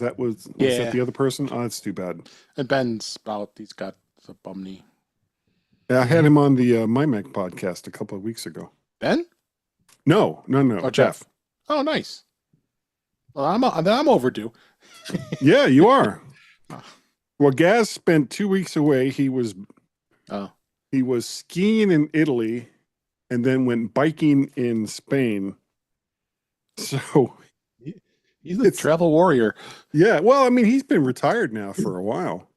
Was that the other person? Oh, that's too bad. And Ben's he's got a bum knee. Yeah, I had him on the MyMac podcast a couple of weeks ago. Ben? No. Oh, Jeff. Oh, nice. Well, I'm overdue. Yeah, you are. Well, Gaz spent 2 weeks away. He was skiing in Italy and then went biking in Spain. So he's a travel warrior. Yeah. Well, I mean, he's been retired now for a while.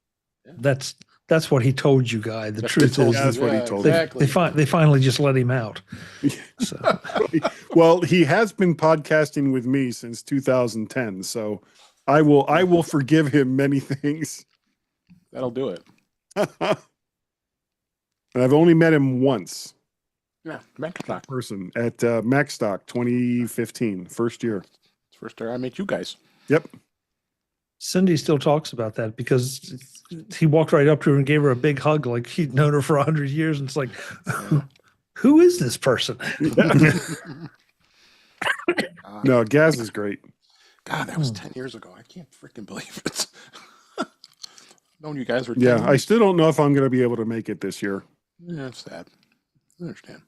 That's what he told you guys. The truth is, that's what he told me. They finally just let him out. So. Well, he has been podcasting with me since 2010, so I will forgive him many things. That'll do it. And I've only met him once. Yeah, MacStock person at MacStock 2015, first year. First year I met you guys. Yep. Cindy still talks about that because he walked right up to her and gave her a big hug like he'd known her for 100 years. And it's like, who is this person? No, Gaz is great. God, that was 10 years ago. I can't freaking believe it. Known you guys were 10 Yeah, years. I still don't know if I'm going to be able to make it this year. Yeah, it's sad. I understand.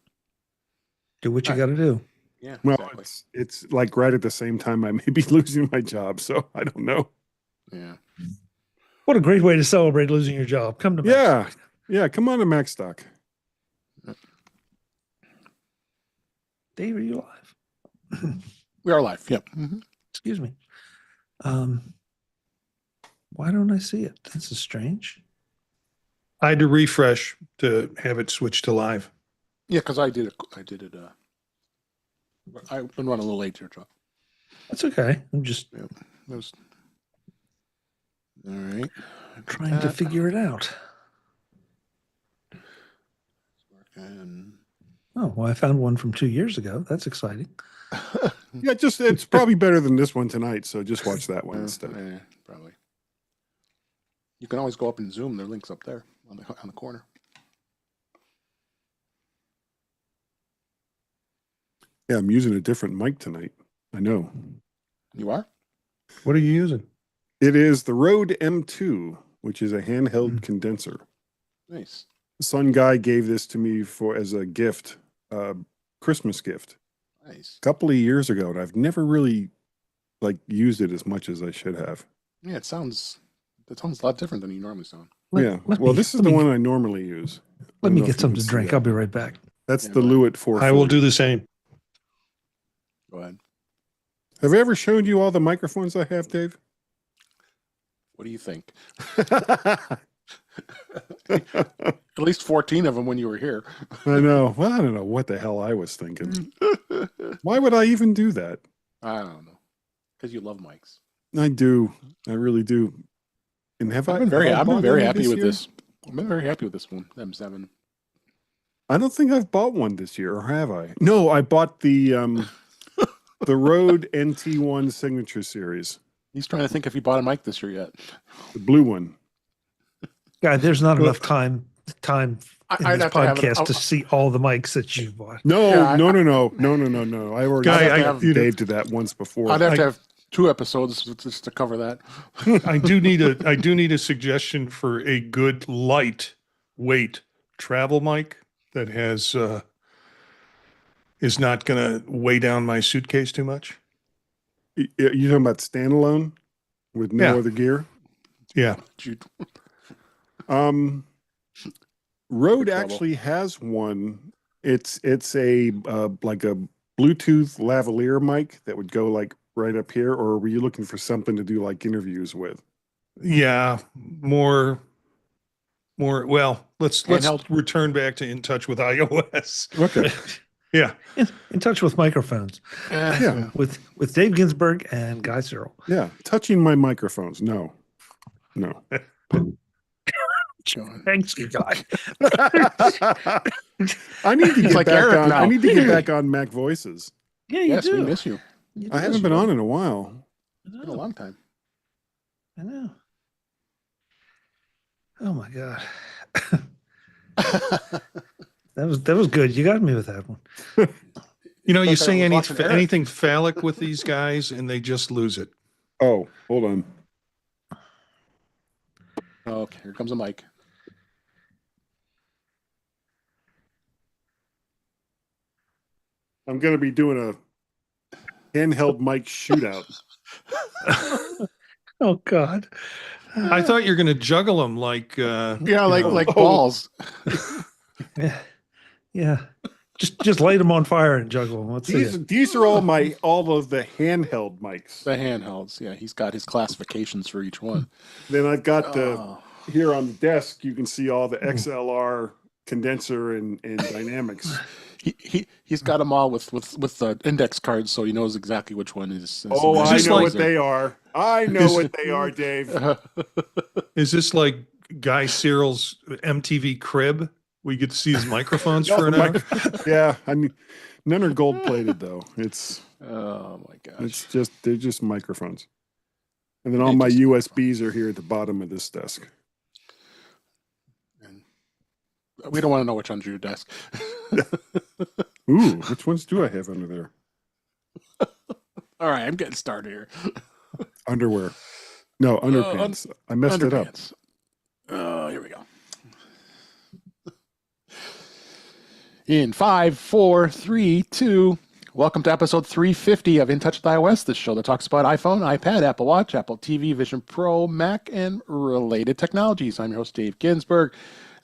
Do what you got to do. Yeah. Well, exactly. it's like right at the same time I may be losing my job, so I don't know. Yeah. What a great way to celebrate losing your job. Come to MacStock. Yeah, come on to MacStock. Dave, are you live? We are live. Yep. Mm-hmm. Excuse me. Why don't I see it? This is strange. I had to refresh to have it switch to live. Yeah, because I did it. I've been running a little late here, Chuck. That's okay. I'm just all right. Trying to figure it out. Oh, well, I found one from 2 years ago. That's exciting. Yeah, it's probably better than this one tonight, so just watch that one instead. Yeah, probably. You can always go up and zoom. Their link's up there on the corner. Yeah, I'm using a different mic tonight. I know. You are? What are you using? It is the Rode M2, which is a handheld condenser. Nice. Some guy gave this to me as a gift, Christmas gift. Nice. A couple of years ago, and I've never really used it as much as I should have. Yeah, it sounds a lot different than you normally sound. This is the one I normally use. Let me get something to drink. I'll be right back. That's the Lewitt 440. I will do the same. Go ahead. Have I ever shown you all the microphones I have, Dave? What do you think? At least 14 of them when you were here. I know. Well, I don't know what the hell I was thinking. Why would I even do that? I don't know. Because you love mics. I do. I really do. And I've been very happy with year? this. I've been very happy with this one, M7. I don't think I've bought one this year, or have I? No, I bought the the Rode NT1 Signature Series. He's trying to think if he bought a mic this year yet. The blue one. God, there's not enough time in this podcast to see all the mics that you bought. No. I already Dave did that once before. I'd have to have 2 episodes just to cover that. I do need a suggestion for a good lightweight travel mic that has is not going to weigh down my suitcase too much. You talking about standalone with no other gear? Yeah. Rode actually has one. It's a like a Bluetooth lavalier mic that would go right up here, or were you looking for something to do interviews with? Yeah, more. Well, let's return back to In Touch with iOS. Okay. Yeah. In touch with microphones. Yeah. With Dave Ginsburg and Guy Cyril. Yeah. Touching my microphones. No. Thanks, Guy. I need to get back on. I need to get back on Mac Voices. Yeah, you do. We miss you. I haven't been on in a while. It's been a long time. I know. Oh my God. That was good. You got me with that one. You say anything phallic with these guys and they just lose it. Oh, hold on. Okay, here comes a mic. I'm going to be doing a handheld mic shootout. Oh God. I thought you were going to juggle them like, Yeah, you like know. balls. Yeah. Yeah. Just light them on fire and juggle them. Let's see it. These are all of the handheld mics. The handhelds. Yeah, he's got his classifications for each one. Then I've got Oh. here on the desk, you can see all the XLR condenser and dynamics. He's got them all with the index cards, so he knows exactly which one is. Oh, I this know like- what they are. I know what they are, Dave. Is this like Guy Cyril's MTV Crib? We get to see his microphones for an hour. Yeah, I mean, none are gold plated though. Oh my gosh! They're just microphones. And then all my USBs are here at the bottom of this desk. And we don't want to know which one's your desk. Ooh, which ones do I have under there? All right, I'm getting started here. Underwear. No, underpants. I messed it up. Underpants. Oh, here we go. In 5, 4, 3, 2. Welcome to episode 350 of In Touch with iOS, the show that talks about iPhone, iPad, Apple Watch, Apple TV, Vision Pro, Mac, and related technologies. I'm your host, Dave Ginsburg.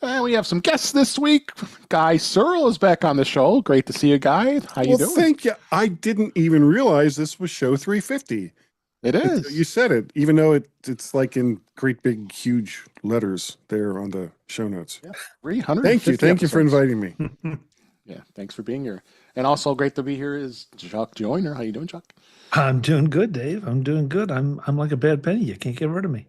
And we have some guests this week. Guy Cyril is back on the show. Great to see you, Guy. How you doing? Thank you. I didn't even realize this was show 350. It is. You said it, even though it's like in great big huge letters there on the show notes. Yeah, 350 Thank you for episodes. inviting me. Yeah, thanks for being here. And also great to be here is Chuck Joyner. How you doing, Chuck? I'm doing good, Dave. I'm doing good. I'm like a bad penny. You can't get rid of me.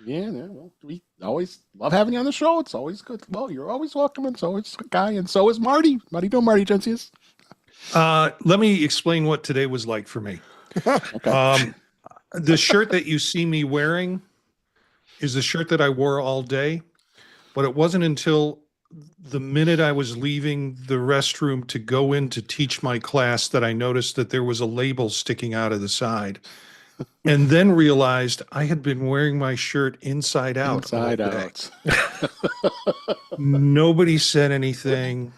Yeah, well, we always love having you on the show. It's always good. Well, you're always welcome, and so is Guy, and so is Marty. How you doing, Marty Gencius? Let me explain what today was like for me. Okay. The shirt that you see me wearing is the shirt that I wore all day, but it wasn't until the minute I was leaving the restroom to go in to teach my class that I noticed that there was a label sticking out of the side, and then realized I had been wearing my shirt inside out. Inside all day. out. Nobody said anything.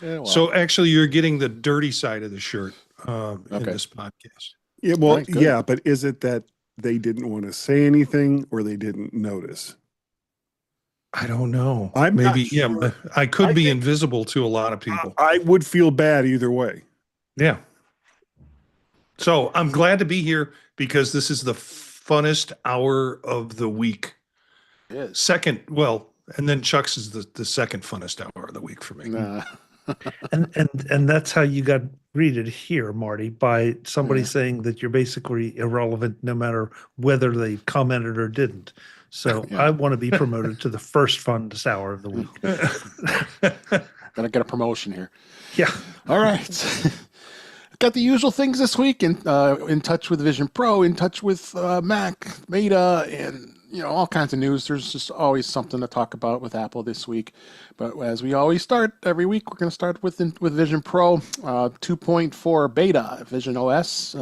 Yeah, well, So actually, you're getting the dirty side of the shirt in Okay. this podcast. Yeah, well, Right, good. yeah, but is it that they didn't want to say anything or they didn't notice? I don't know. I'm not Maybe, yeah, sure. but I could I be think- invisible to a lot of people. I would feel bad either way. Yeah. So I'm glad to be here because this is the funnest hour of the week. it is. Second, well, and then Chuck's is the second funnest hour of the week for me. Nah. And that's how you got greeted here, Marty, by somebody Yeah. saying that you're basically irrelevant no matter whether they commented or didn't. So Yeah. I want to be promoted to the first funnest hour of the week. Gonna get a promotion here. Yeah. All right. Got the usual things this week. In touch with Vision Pro, in touch with Mac, Beta, and all kinds of news. There's just always something to talk about with Apple this week. But as we always start every week, we're going to start with Vision Pro 2.4 Beta. Vision OS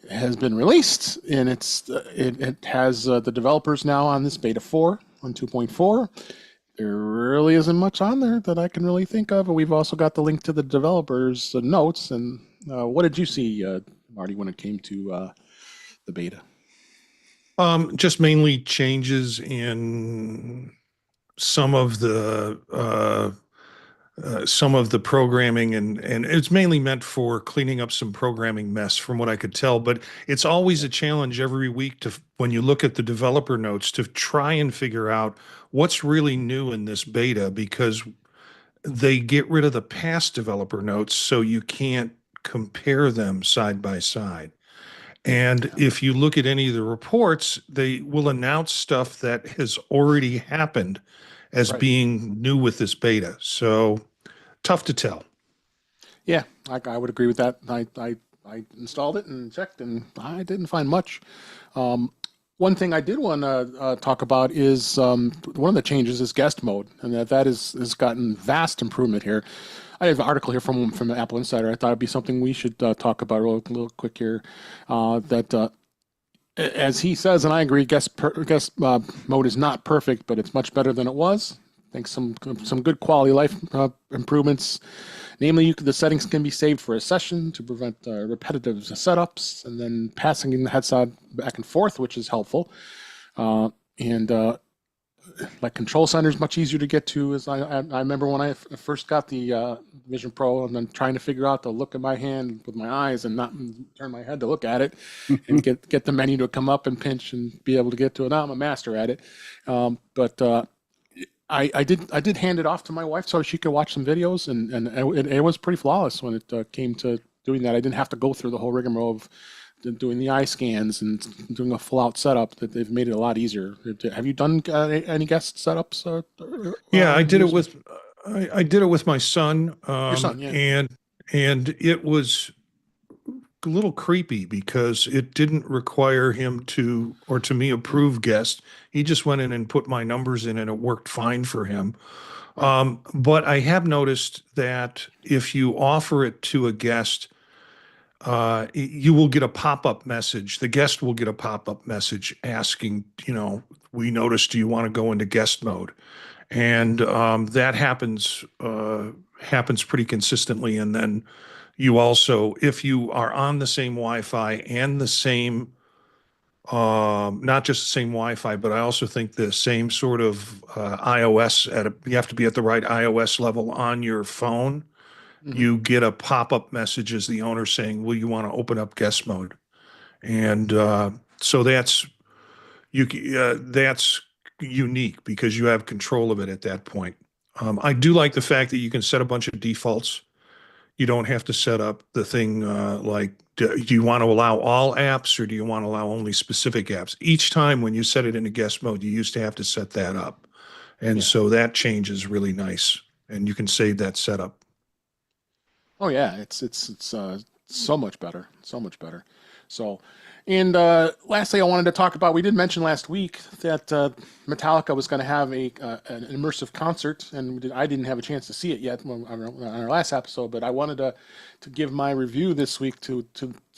has been released, and it has the developers now on this Beta 4 on 2.4. There really isn't much on there that I can really think of. And we've also got the link to the developers' notes. And what did you see, Marty, when it came to the beta? Just mainly changes in some of the programming, and it's mainly meant for cleaning up some programming mess from what I could tell. But it's always a challenge every week when you look at the developer notes to try and figure out what's really new in this beta, because they get rid of the past developer notes so you can't compare them side by side. And if you look at any of the reports, they will announce stuff that has already happened as Right. being new with this beta. So tough to tell. Yeah, I would agree with that. I installed it and checked, and I didn't find much. One thing I did want to talk about is one of the changes is guest mode, and that has gotten vast improvement here. I have an article here from Apple Insider. I thought it'd be something we should talk about real quick here. That As he says, and I agree, guest mode is not perfect, but it's much better than it was. I think some good quality life improvements. Namely, the settings can be saved for a session to prevent repetitive setups, and then passing the headset back and forth, which is helpful. And like control center is much easier to get to. As I remember when I first got the Vision Pro, and then trying to figure out the look of my hand with my eyes and not turn my head to look at it, and get the menu to come up and pinch and be able to get to it. Now I'm a master at it, but I did hand it off to my wife so she could watch some videos, and it was pretty flawless when it came to doing that. I didn't have to go through the whole rigmarole of doing the eye scans and doing a full out setup. That they've made it a lot easier. Have you done any guest setups? Yeah, I did it with I did it with my son. Your son, yeah. And it was a little creepy because it didn't require him to or to me approve guest. He just went in and put my numbers in, and it worked fine for him. But I have noticed that if you offer it to a guest, you will get a pop-up message. The guest will get a pop-up message asking, we noticed, do you want to go into guest mode? And that happens pretty consistently. And then you also, if you are on the same Wi-Fi and the same, not just the same Wi-Fi, but I also think the same sort of iOS you have to be at the right iOS level on your phone. Mhm. You get a pop-up message as the owner saying, will you want to open up guest mode? And so that's unique because you have control of it at that point. I do like the fact that you can set a bunch of defaults. You don't have to set up the thing like, do you want to allow all apps or do you want to allow only specific apps? Each time when you set it into guest mode, you used to have to set that up. And Yeah. so that change is really nice. And you can save that setup. Oh yeah, it's so much better, so much better. So, and lastly, I wanted to talk about. We did mention last week that Metallica was going to have an immersive concert, and I didn't have a chance to see it yet on our last episode. But I wanted to give my review this week to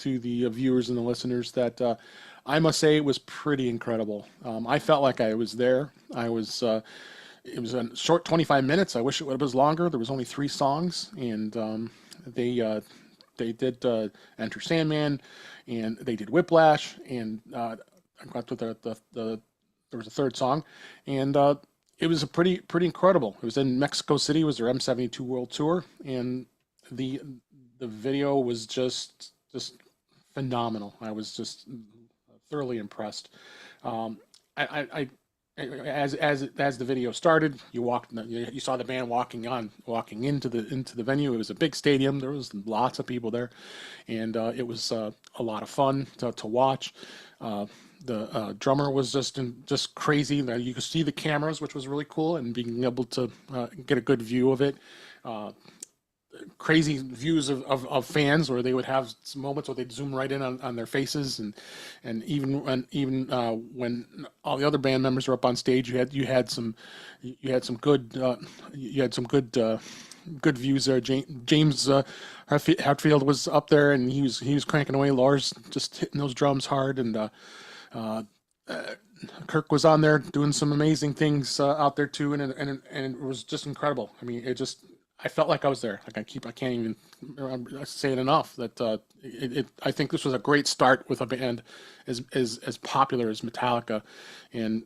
the viewers and the listeners. That I must say it was pretty incredible. I felt like I was there. I was. It was a short 25 minutes. I wish it would have been longer. There was only 3 songs, and they did Enter Sandman, and they did Whiplash, and I got to there was a third song, and it was a pretty incredible. It was in Mexico City. It was their M72 World Tour, and the video was just phenomenal. I was just thoroughly impressed. I as the video started, you saw the band walking into the venue. It was a big stadium. There was lots of people there, and it was a lot of fun to watch. The drummer was just crazy. You could see the cameras, which was really cool, and being able to get a good view of it. Crazy views of fans where they would have some moments where they'd zoom right in on their faces, and even when all the other band members were up on stage, you had some good good views there. James Hetfield was up there, and he was cranking away. Lars just hitting those drums hard, and Kirk was on there doing some amazing things out there too, and it was just incredible. I mean, I felt like I was there. Like I can't even say it enough. That I think this was a great start with a band as popular as Metallica, and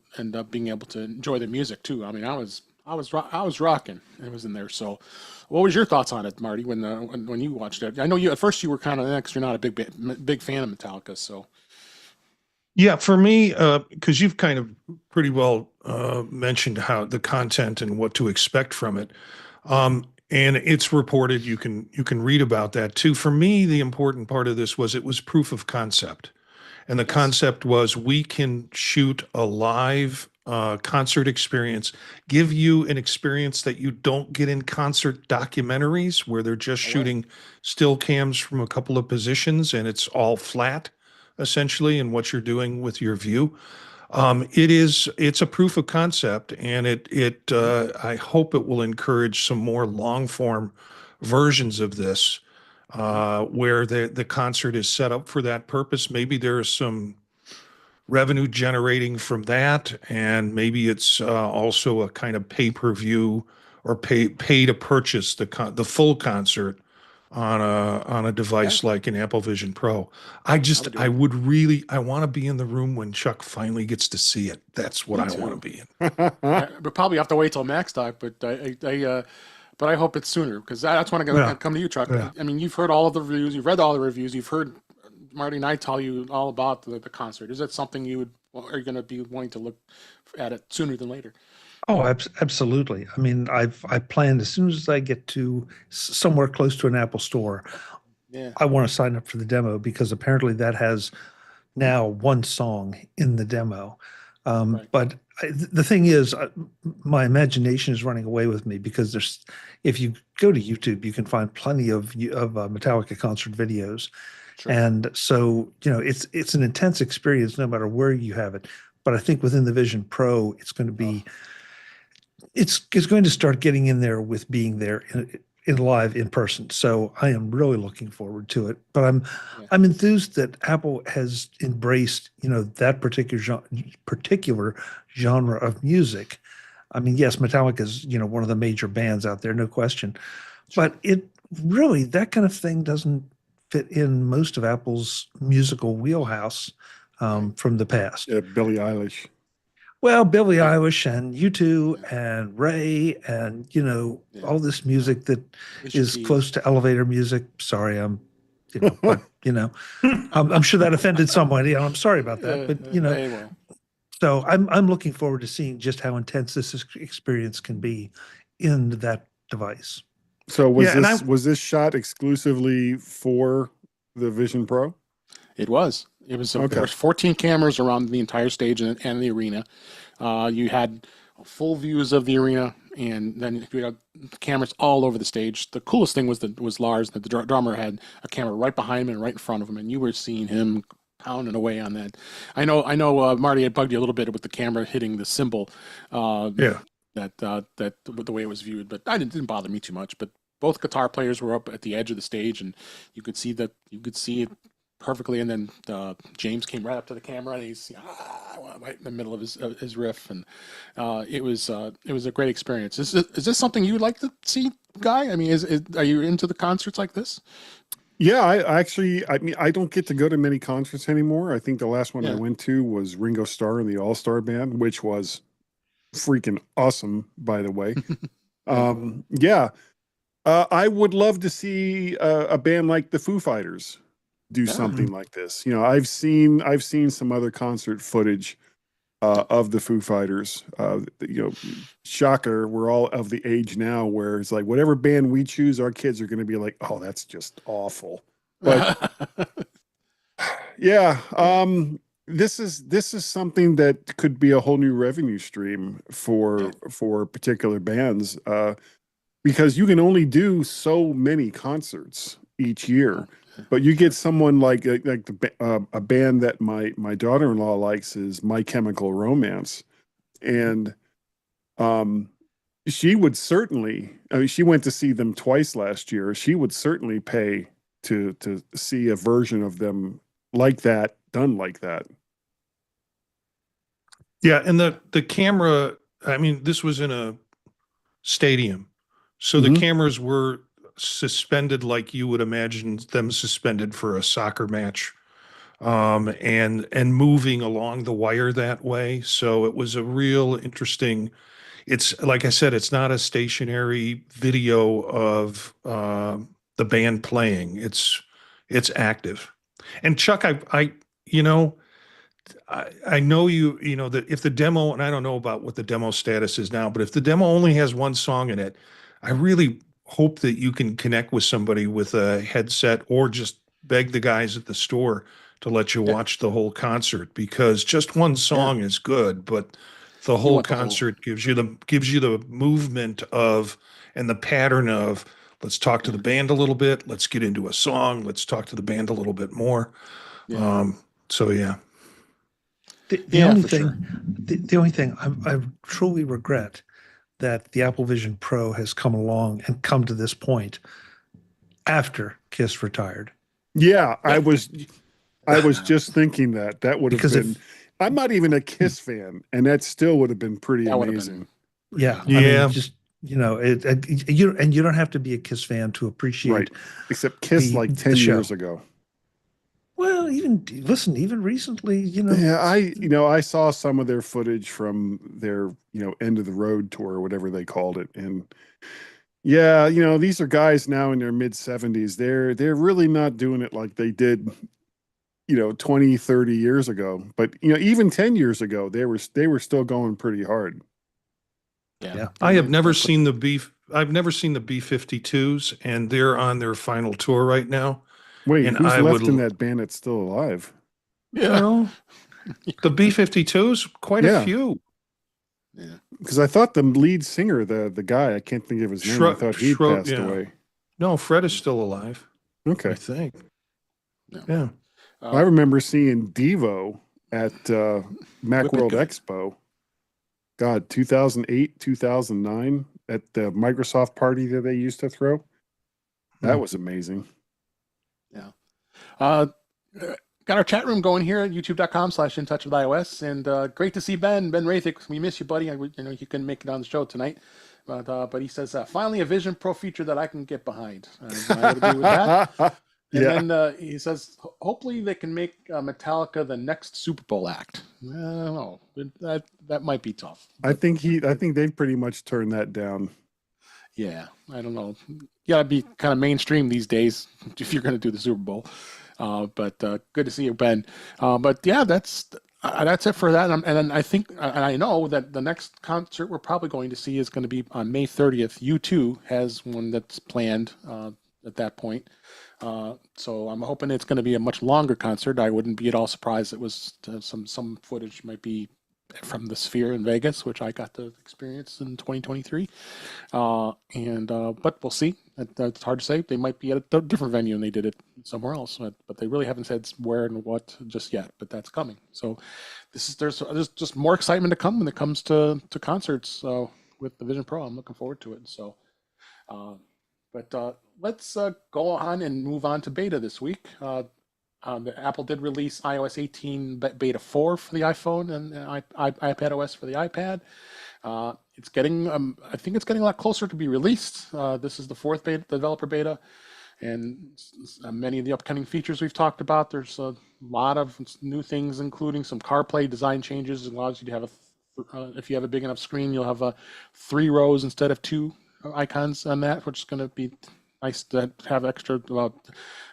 being able to enjoy the music too. I mean, I was rocking. It was in there. So, what was your thoughts on it, Marty? When you watched it, I know you at first you were kind of next. You're not a big fan of Metallica, so. Yeah, for me, because you've kind of pretty well mentioned how the content and what to expect from it. And it's reported, you can read about that too. For me, the important part of this was it was proof of concept. And the concept was we can shoot a live concert experience, give you an experience that you don't get in concert documentaries where they're just shooting still cams from a couple of positions and it's all flat, essentially, in what you're doing with your view. It's a proof of concept, and I hope it will encourage some more long form versions of this, where the concert is set up for that purpose. Maybe there are some revenue generating from that, and maybe it's also a kind of pay-per-view or pay to purchase the full concert on a device like an Apple Vision Pro. I want to be in the room when Chuck finally gets to see it. That's what I want to be in. But probably have to wait till Mac stock, but I hope it's sooner, because that's when I'm going to come to you, Chuck. Yeah. I mean, you've heard all of the reviews, you've read all the reviews, you've heard Marty and I tell you all about the concert. Is that something are you going to be wanting to look at it sooner than later? Oh, absolutely. I mean, I planned as soon as I get to somewhere close to an Apple store, I want to sign up for the demo, because apparently that has now one song in the demo. But the thing is, my imagination is running away with me, because if you go to YouTube, you can find plenty of Metallica concert videos. Sure. And so, it's an intense experience no matter where you have it. But I think within the Vision Pro, it's going to be, it's going to start getting in there with being there in live in person. So I am really looking forward to it. But I'm enthused that Apple has embraced, that particular genre of music. I mean, yes, Metallica is, one of the major bands out there, no question. Sure. But it really, that kind of thing doesn't fit in most of Apple's musical wheelhouse from the past. Yeah, Billie Eilish. Well, Billie Eilish and U2 and Ray and, all this music that is close to elevator music. Sorry, I'm sure that offended somebody. I'm sorry about that, but so I'm looking forward to seeing just how intense this experience can be in that device. So was this shot exclusively for the Vision Pro? It was. It was. There was 14 cameras around the entire stage and the arena. You had full views of the arena, and then you had cameras all over the stage. The coolest thing was Lars, that the drummer had a camera right behind him and right in front of him, and you were seeing him pounding away on that. I know. Marty had bugged you a little bit with the camera hitting the cymbal. That the way it was viewed, but it didn't bother me too much. But both guitar players were up at the edge of the stage, and you could see it perfectly. And then James came right up to the camera, and he's right in the middle of his riff, and it was a great experience. Is this something you would like to see, Guy? I mean, are you into the concerts like this? Yeah, I don't get to go to many concerts anymore. I think the last one I went to was Ringo Starr and the All Star Band, which was freaking awesome, by the way. I would love to see a band like the Foo Fighters do something like this. I've seen some other concert footage of the Foo Fighters. Shocker, we're all of the age now where it's like whatever band we choose, our kids are going to be like, oh, that's just awful. But this is something that could be a whole new revenue stream for particular bands, because you can only do so many concerts each year. But you get someone like a band that my daughter-in-law likes is My Chemical Romance, and she would certainly. I mean, she went to see them twice last year. She would certainly pay to see a version of them like that, done like that. Yeah, and the camera. I mean, this was in a stadium, so the cameras were suspended like you would imagine them suspended for a soccer match, and moving along the wire that way. So it was a real interesting. It's like I said, it's not a stationary video of the band playing. It's active. And Chuck, I know that if the demo, and I don't know about what the demo status is now, but if the demo only has one song in it, I really hope that you can connect with somebody with a headset, or just beg the guys at the store to let you watch the whole concert, because just one song is good, but the whole concert gives you the movement of, and the pattern of, let's talk to the band a little bit, let's get into a song, let's talk to the band a little bit more. The only thing I truly regret that the Apple Vision Pro has come along and come to this point after KISS retired. Yeah, I was just thinking that would have been I'm not even a Kiss fan, and that still would have been pretty That would have amazing. been. Yeah. I Yeah. mean, just, you know, you don't have to be a Kiss fan to appreciate Right. Except Kiss like the 10 show. years ago. Well, even recently, you know. Yeah, I saw some of their footage from their, end of the road tour or whatever they called it. And yeah, these are guys now in their mid 70s. They're really not doing it like they did, 20, 30 years ago. But, even 10 years ago, they were still going pretty hard. Yeah. I have never seen the B-52s, and they're on their final tour right now. Wait, And who's I left would, in that band that's still alive? Yeah. well, the B-52s, quite a Yeah. few. Yeah. Because I thought the lead singer, the guy, I can't think of his name. I thought he'd passed yeah. away. No, Fred is still alive, I Okay. think. No. Yeah. I remember seeing Devo at Macworld good. Expo. God, 2008, 2009 at the Microsoft party that they used to throw. That was amazing. Yeah. Got our chat room going here at youtube.com/intouchwithios, and great to see Ben Rathick. We miss you, buddy. You couldn't make it on the show tonight, but he says finally a Vision Pro feature that I can get behind. I would agree with that. And then he says hopefully they can make Metallica the next Super Bowl act. I don't know. That might be tough. I think they've pretty much turned that down. Yeah, I don't know. You gotta be kind of mainstream these days if you're going to do the Super Bowl. But good to see you, Ben. But yeah, that's it for that. And then I think, and I know that the next concert we're probably going to see is going to be on May 30th. U2 has one that's planned at that point. So I'm hoping it's going to be a much longer concert. I wouldn't be at all surprised it was some footage might be from the Sphere in Vegas, which I got to experience in 2023. But we'll see. It's hard to say. They might be at a different venue and they did it somewhere else, but they really haven't said where and what just yet. But that's coming. So there's just more excitement to come when it comes to concerts with the Vision Pro. I'm looking forward to it. So, let's go on and move on to beta this week. Apple did release iOS 18 Beta 4 for the iPhone and iPadOS for the iPad. It's getting, I think it's getting a lot closer to be released. This is the fourth beta, developer beta, and many of the upcoming features we've talked about. There's a lot of new things, including some CarPlay design changes. It allows you to have if you have a big enough screen, you'll have 3 rows instead of 2 icons on that, which is going to be nice to have extra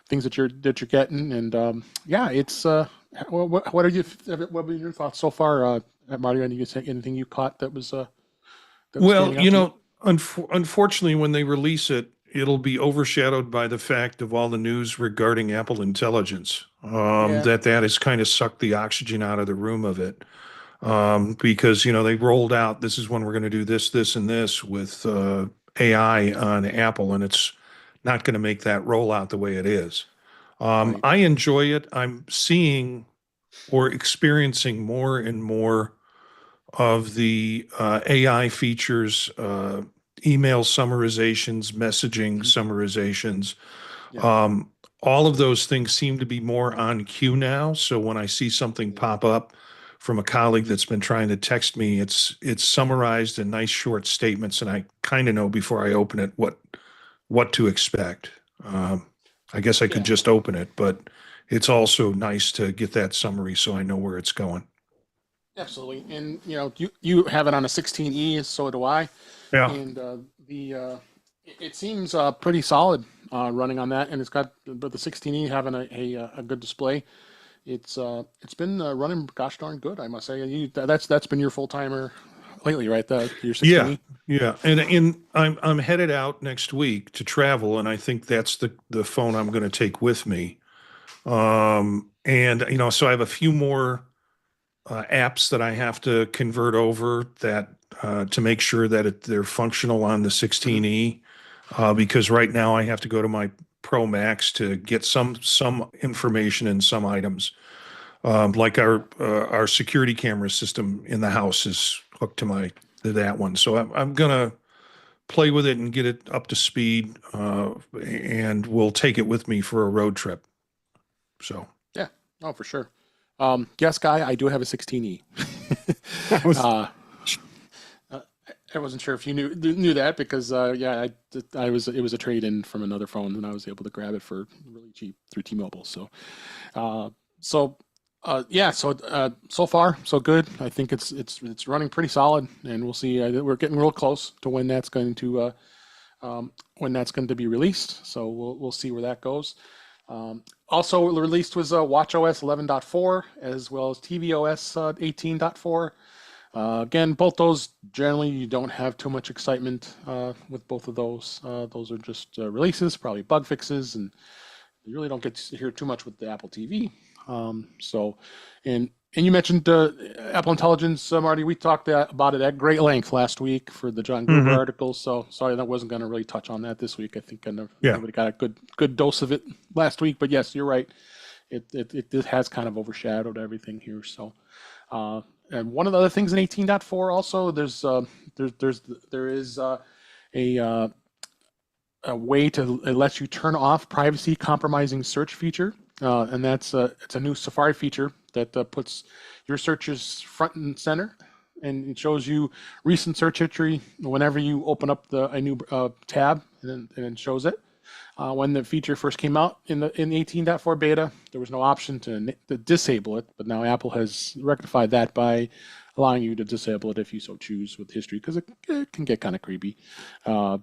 things that you're getting. And yeah, it's what are your thoughts so far, Mario? Anything you caught that was well, unfortunately, when they release it, it'll be overshadowed by the fact of all the news regarding Apple Intelligence. That has kind of sucked the oxygen out of the room of it. Because they rolled out, this is when we're going to do this, and this with AI on Apple, and it's not going to make that rollout the way it is. Right. I enjoy it. I'm seeing or experiencing more and more of the AI features, email summarizations, messaging summarizations. Yeah. All of those things seem to be more on cue now. So when I see something pop up from a colleague that's been trying to text me, it's summarized in nice short statements, and I kind of know before I open it what to expect. I guess I could just open it, but it's also nice to get that summary so I know where it's going. Absolutely. And you have it on a 16E, so do I. Yeah. And it seems pretty solid running on that, and it's got the 16E having a good display. It's been running gosh darn good, I must say. That's been your full timer lately, right? Your 16E. Yeah. And I'm headed out next week to travel, and I think that's the phone I'm going to take with me. And so I have a few more apps that I have to convert over that to make sure that they're functional on the 16E, because right now I have to go to my Pro Max to get some information and some items. Like our security camera system in the house is hooked to that one. So I'm gonna play with it and get it up to speed, and we'll take it with me for a road trip. So yeah, oh for sure. Yes, Guy, I do have a 16E. I was- I wasn't sure if you knew that because yeah, it was a trade in from another phone and I was able to grab it for really cheap through T-Mobile. So uh, so yeah, so far so good. I think it's running pretty solid, and we'll see. We're getting real close to when that's going to be released. So we'll see where that goes. Also released was WatchOS 11.4 as well as tvOS 18.4. Again, both those generally you don't have too much excitement with both of those. Those are just releases, probably bug fixes, and you really don't get to hear too much with the Apple TV. And you mentioned Apple Intelligence, Marty. We talked about it at great length last week for the John Gruber article. So sorry that wasn't going to really touch on that this week. I think everybody got a good dose of it last week. But yes, you're right. It has kind of overshadowed everything here. So. And one of the other things in 18.4 also, there is a way to it lets you turn off privacy compromising search feature, and it's a new Safari feature that puts your searches front and center, and it shows you recent search history whenever you open up a new tab, and it shows it. When the feature first came out in the 18.4 beta, there was no option to disable it, but now Apple has rectified that by allowing you to disable it if you so choose with history, because it can get kind of creepy. I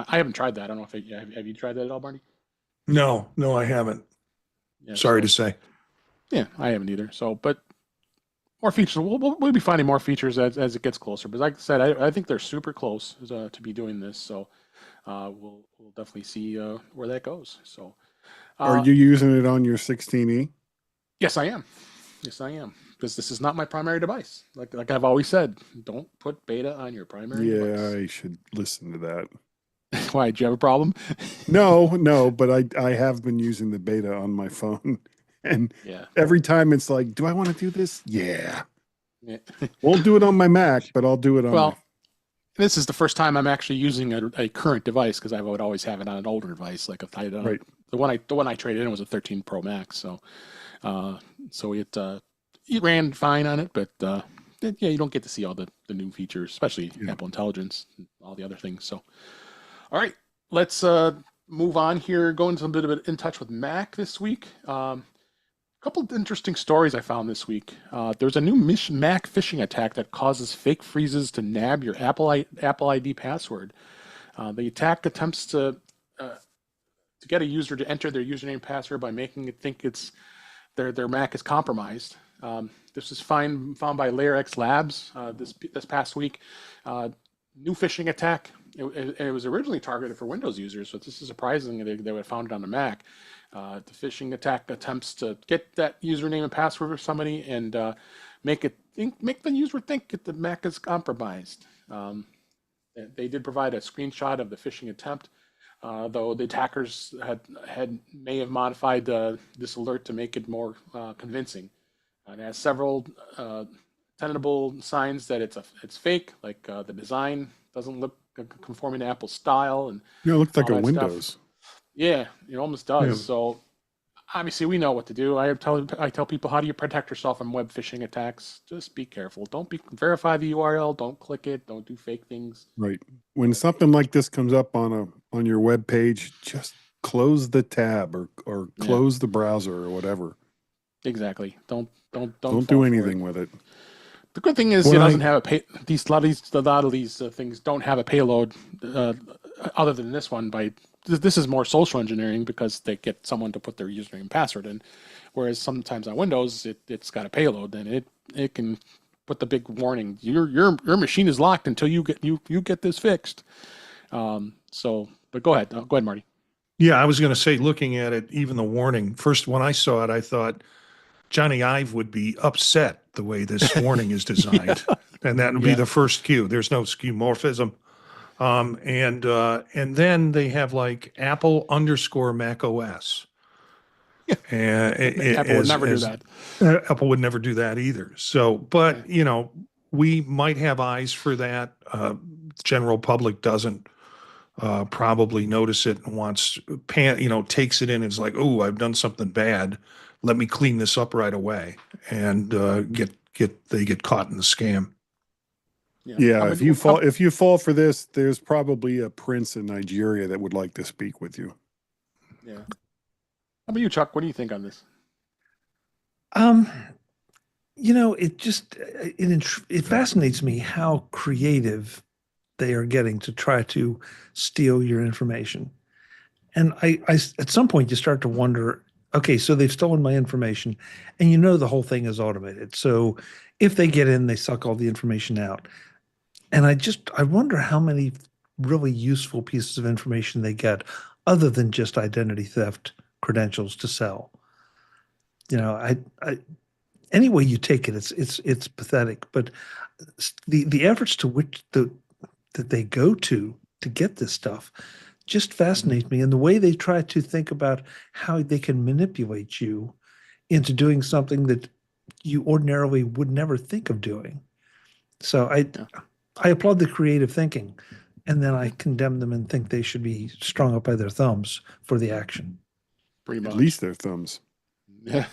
haven't tried that. I don't know if have you tried that at all, Barney? No, I haven't. Yeah, Sorry to say. Yeah, I haven't either. So, but more features. We'll be finding more features as it gets closer. But like I said, I think they're super close to be doing this. So. We'll definitely see where that goes. So, are you using it on your 16E? Yes, I am. Yes, I am. Because this is not my primary device. Like I've always said, don't put beta on your primary device. Yeah, I should listen to that. Why? Do you have a problem? No, but I have been using the beta on my phone, and every time it's like, do I want to do this? Yeah. Won't do it on my Mac, but I'll do it on. Well, this is the first time I'm actually using a current device because I would always have it on an older device. Like right. The one I traded in was a 13 Pro Max, so it ran fine on it, but yeah, you don't get to see all the new features, especially Apple Intelligence and all the other things. So, all right, let's move on here. Go into a bit of it in touch with Mac this week. Couple of interesting stories I found this week. There's a new Mac phishing attack that causes fake freezes to nab your Apple ID password. The attack attempts to get a user to enter their username and password by making it think it's their Mac is compromised. This was found by LayerX Labs this past week. New phishing attack. It was originally targeted for Windows users, but this is surprising they would have found it on the Mac. The phishing attack attempts to get that username and password of somebody and make the user think that the Mac is compromised. They did provide a screenshot of the phishing attempt, though the attackers may have modified this alert to make it more convincing. It has several tenable signs that it's fake, like the design doesn't look conforming to Apple's style, and it looks like a Windows. Stuff. Yeah, it almost does. Yeah. So obviously we know what to do. I tell people, how do you protect yourself from web phishing attacks? Just be careful. Don't verify the URL. Don't click it. Don't do fake things. Right. When something like this comes up on your web page, just close the tab or close the browser or whatever. Exactly. Don't do anything with it. The good thing is it doesn't have a lot of these things don't have a payload other than this one. This is more social engineering because they get someone to put their username and password in, whereas sometimes on Windows it's got a payload and it can put the big warning: your machine is locked until you get this fixed. But go ahead, Marty. Yeah, I was going to say, looking at it, even the warning. First, when I saw it, I thought Johnny Ive would be upset the way this warning is designed, and that would be the first cue. There's no skeuomorphism. And then they have like Apple _ Mac OS. Yeah. And Apple would never do that. Apple would never do that either. So, but we might have eyes for that. General public doesn't probably notice it and takes it in. It's like, oh, I've done something bad. let me clean this up right away, and they get caught in the scam. Yeah, if you fall for this, there's probably a prince in Nigeria that would like to speak with you. Yeah. How about you, Chuck? What do you think on this? It fascinates me how creative they are getting to try to steal your information. And I at some point you start to wonder, okay, so they've stolen my information, and the whole thing is automated. So if they get in, they suck all the information out. And I wonder how many really useful pieces of information they get other than just identity theft credentials to sell. Any way you take it, it's pathetic. But the efforts to which that they go to get this stuff just fascinate me, and the way they try to think about how they can manipulate you into doing something that you ordinarily would never think of doing. So I applaud the creative thinking, and then I condemn them and think they should be strung up by their thumbs for the action. Pretty much. At least their thumbs. Yeah.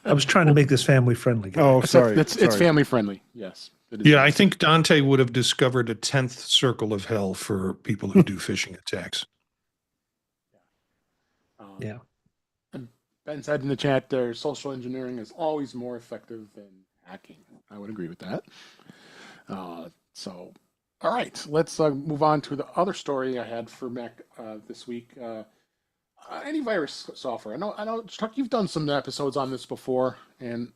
I was trying to make this family friendly. Oh, sorry. It's family friendly. Yes. Yeah, I think Dante would have discovered a 10th circle of hell for people who do phishing attacks. Yeah. Ben said in the chat there, social engineering is always more effective than hacking. I would agree with that. So, all right, let's move on to the other story I had for Mac this week. Antivirus software. I know, Chuck, you've done some episodes on this before, and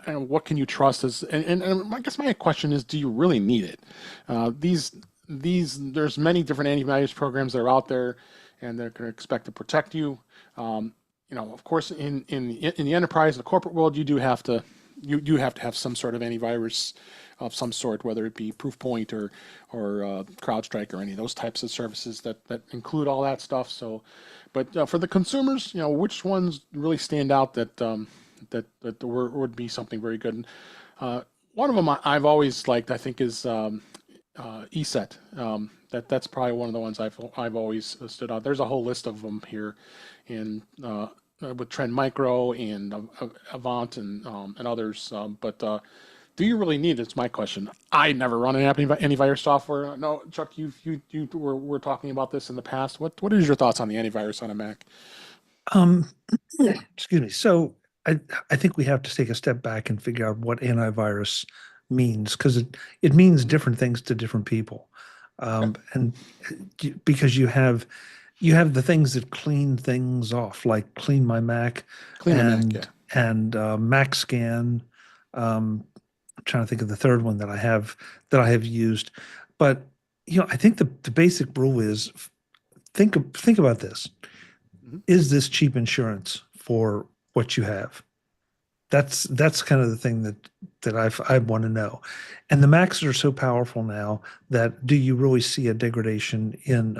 what can you trust? And I guess my question is, do you really need it? There's many different antivirus programs that are out there, and they're going to expect to protect you. Of course, in the enterprise, the corporate world, you do have to have some sort of antivirus of some sort, whether it be Proofpoint or CrowdStrike or any of those types of services that include all that stuff. So, but for the consumers, which ones really stand out that would be something very good? And, one of them I've always liked, I think, is ESET. That's probably one of the ones I've always stood out. There's a whole list of them here, in with Trend Micro and Avant and others. But do you really need it? It's my question. I never run an antivirus software. No, Chuck, you were talking about this in the past. What is your thoughts on the antivirus on a Mac? Excuse me. So I think we have to take a step back and figure out what antivirus means, because it means different things to different people. And because you have the things that clean things off, like Clean My Mac, and MacScan. I'm trying to think of the third one that I have used, but I think the basic rule is think about this. Mm-hmm. Is this cheap insurance for what you have? That's kind of the thing that I want to know. And the Macs are so powerful now that do you really see a degradation in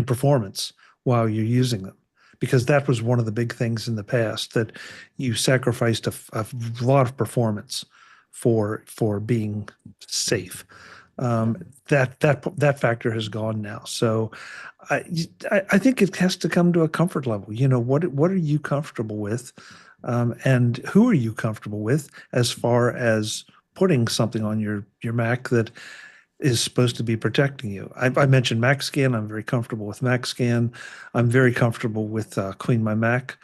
performance while you're using them? Because that was one of the big things in the past, that you sacrificed a lot of performance for being safe. That factor has gone now. So I think it has to come to a comfort level. What are you comfortable with? And who are you comfortable with as far as putting something on your Mac that is supposed to be protecting you? I mentioned MacScan. I'm very comfortable with MacScan. I'm very comfortable with Clean My Mac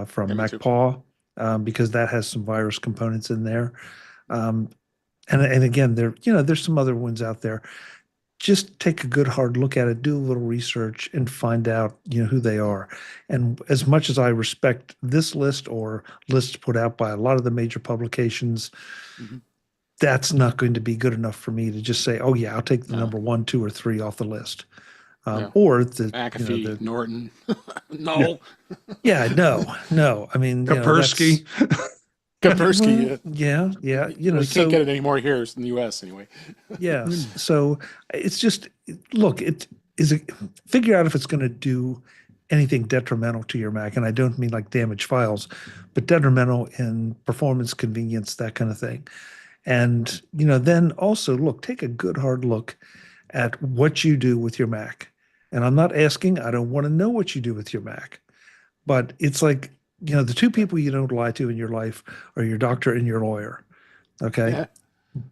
from MacPaw, because that has some virus components in there. And again, there's some other ones out there. Just take a good hard look at it, do a little research, and find out who they are. And as much as I respect this list or lists put out by a lot of the major publications, mm-hmm. that's not going to be good enough for me to just say, oh yeah, I'll take the number 1, 2, or 3 off the list. Or the McAfee, Norton. No. Yeah, no. I mean, Kaspersky. Kaspersky. Yeah. We can't get it anymore here in the U.S. anyway. Yeah. So it's just, look, figure out if it's going to do anything detrimental to your Mac. And I don't mean like damage files, but detrimental in performance, convenience, that kind of thing. And, then also take a good hard look at what you do with your Mac. And I'm not asking, I don't want to know what you do with your Mac, but it's like, the two people you don't lie to in your life are your doctor and your lawyer. Okay. Yeah.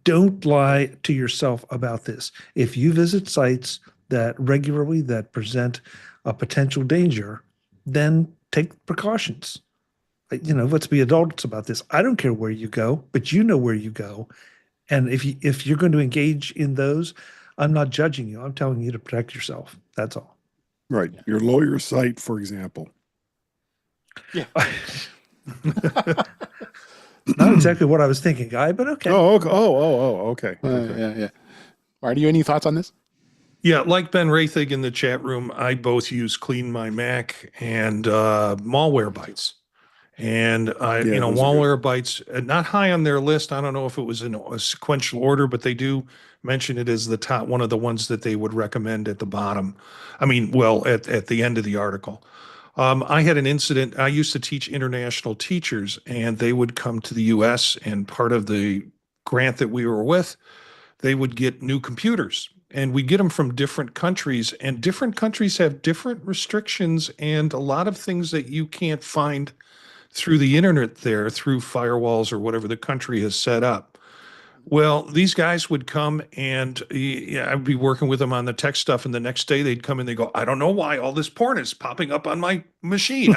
Don't lie to yourself about this. If you visit sites that regularly that present a potential danger, then take precautions. Let's be adults about this. I don't care where you go, but you know where you go. And if you're going to engage in those, I'm not judging you. I'm telling you to protect yourself. That's all. Right. Your lawyer's site, for example. Yeah. Not exactly what I was thinking, Guy, but okay. Oh, okay. Okay. Yeah. Marty, you any thoughts on this? Yeah, like Ben Rathig in the chat room, I both use Clean My Mac and Malwarebytes. And those are good. Malwarebytes, not high on their list. I don't know if it was in a sequential order, but they do mention it as the top, one of the ones that they would recommend at the bottom. I mean, well, at the end of the article. I had an incident. I used to teach international teachers, and they would come to the US, and part of the grant that we were with, they would get new computers. And we get them from different countries, and different countries have different restrictions and a lot of things that you can't find through the internet there, through firewalls or whatever the country has set up. Well, these guys would come and I'd be working with them on the tech stuff. And the next day they'd come and they go, I don't know why all this porn is popping up on my machine.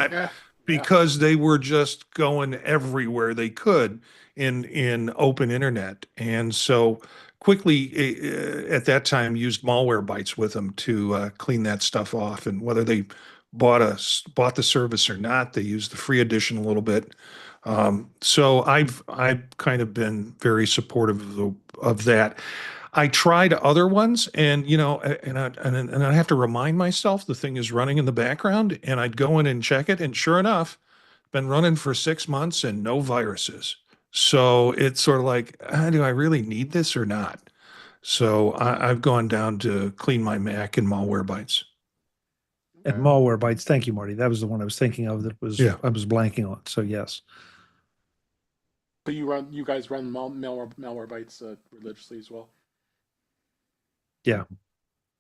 Because they were just going everywhere they could in open internet. And so quickly at that time used Malwarebytes with them to clean that stuff off. And whether they bought the service or not, they used the free edition a little bit. So I've kind of been very supportive of that. I tried other ones, and and I have to remind myself the thing is running in the background, and I'd go in and check it, and sure enough, been running for 6 months and no viruses. So it's sort of like, do I really need this or not? So I've gone down to Clean My Mac and Malwarebytes. And Malwarebytes, thank you, Marty. That was the one I was thinking of I was blanking on. So yes. But you guys run Malwarebytes religiously as well? Yeah.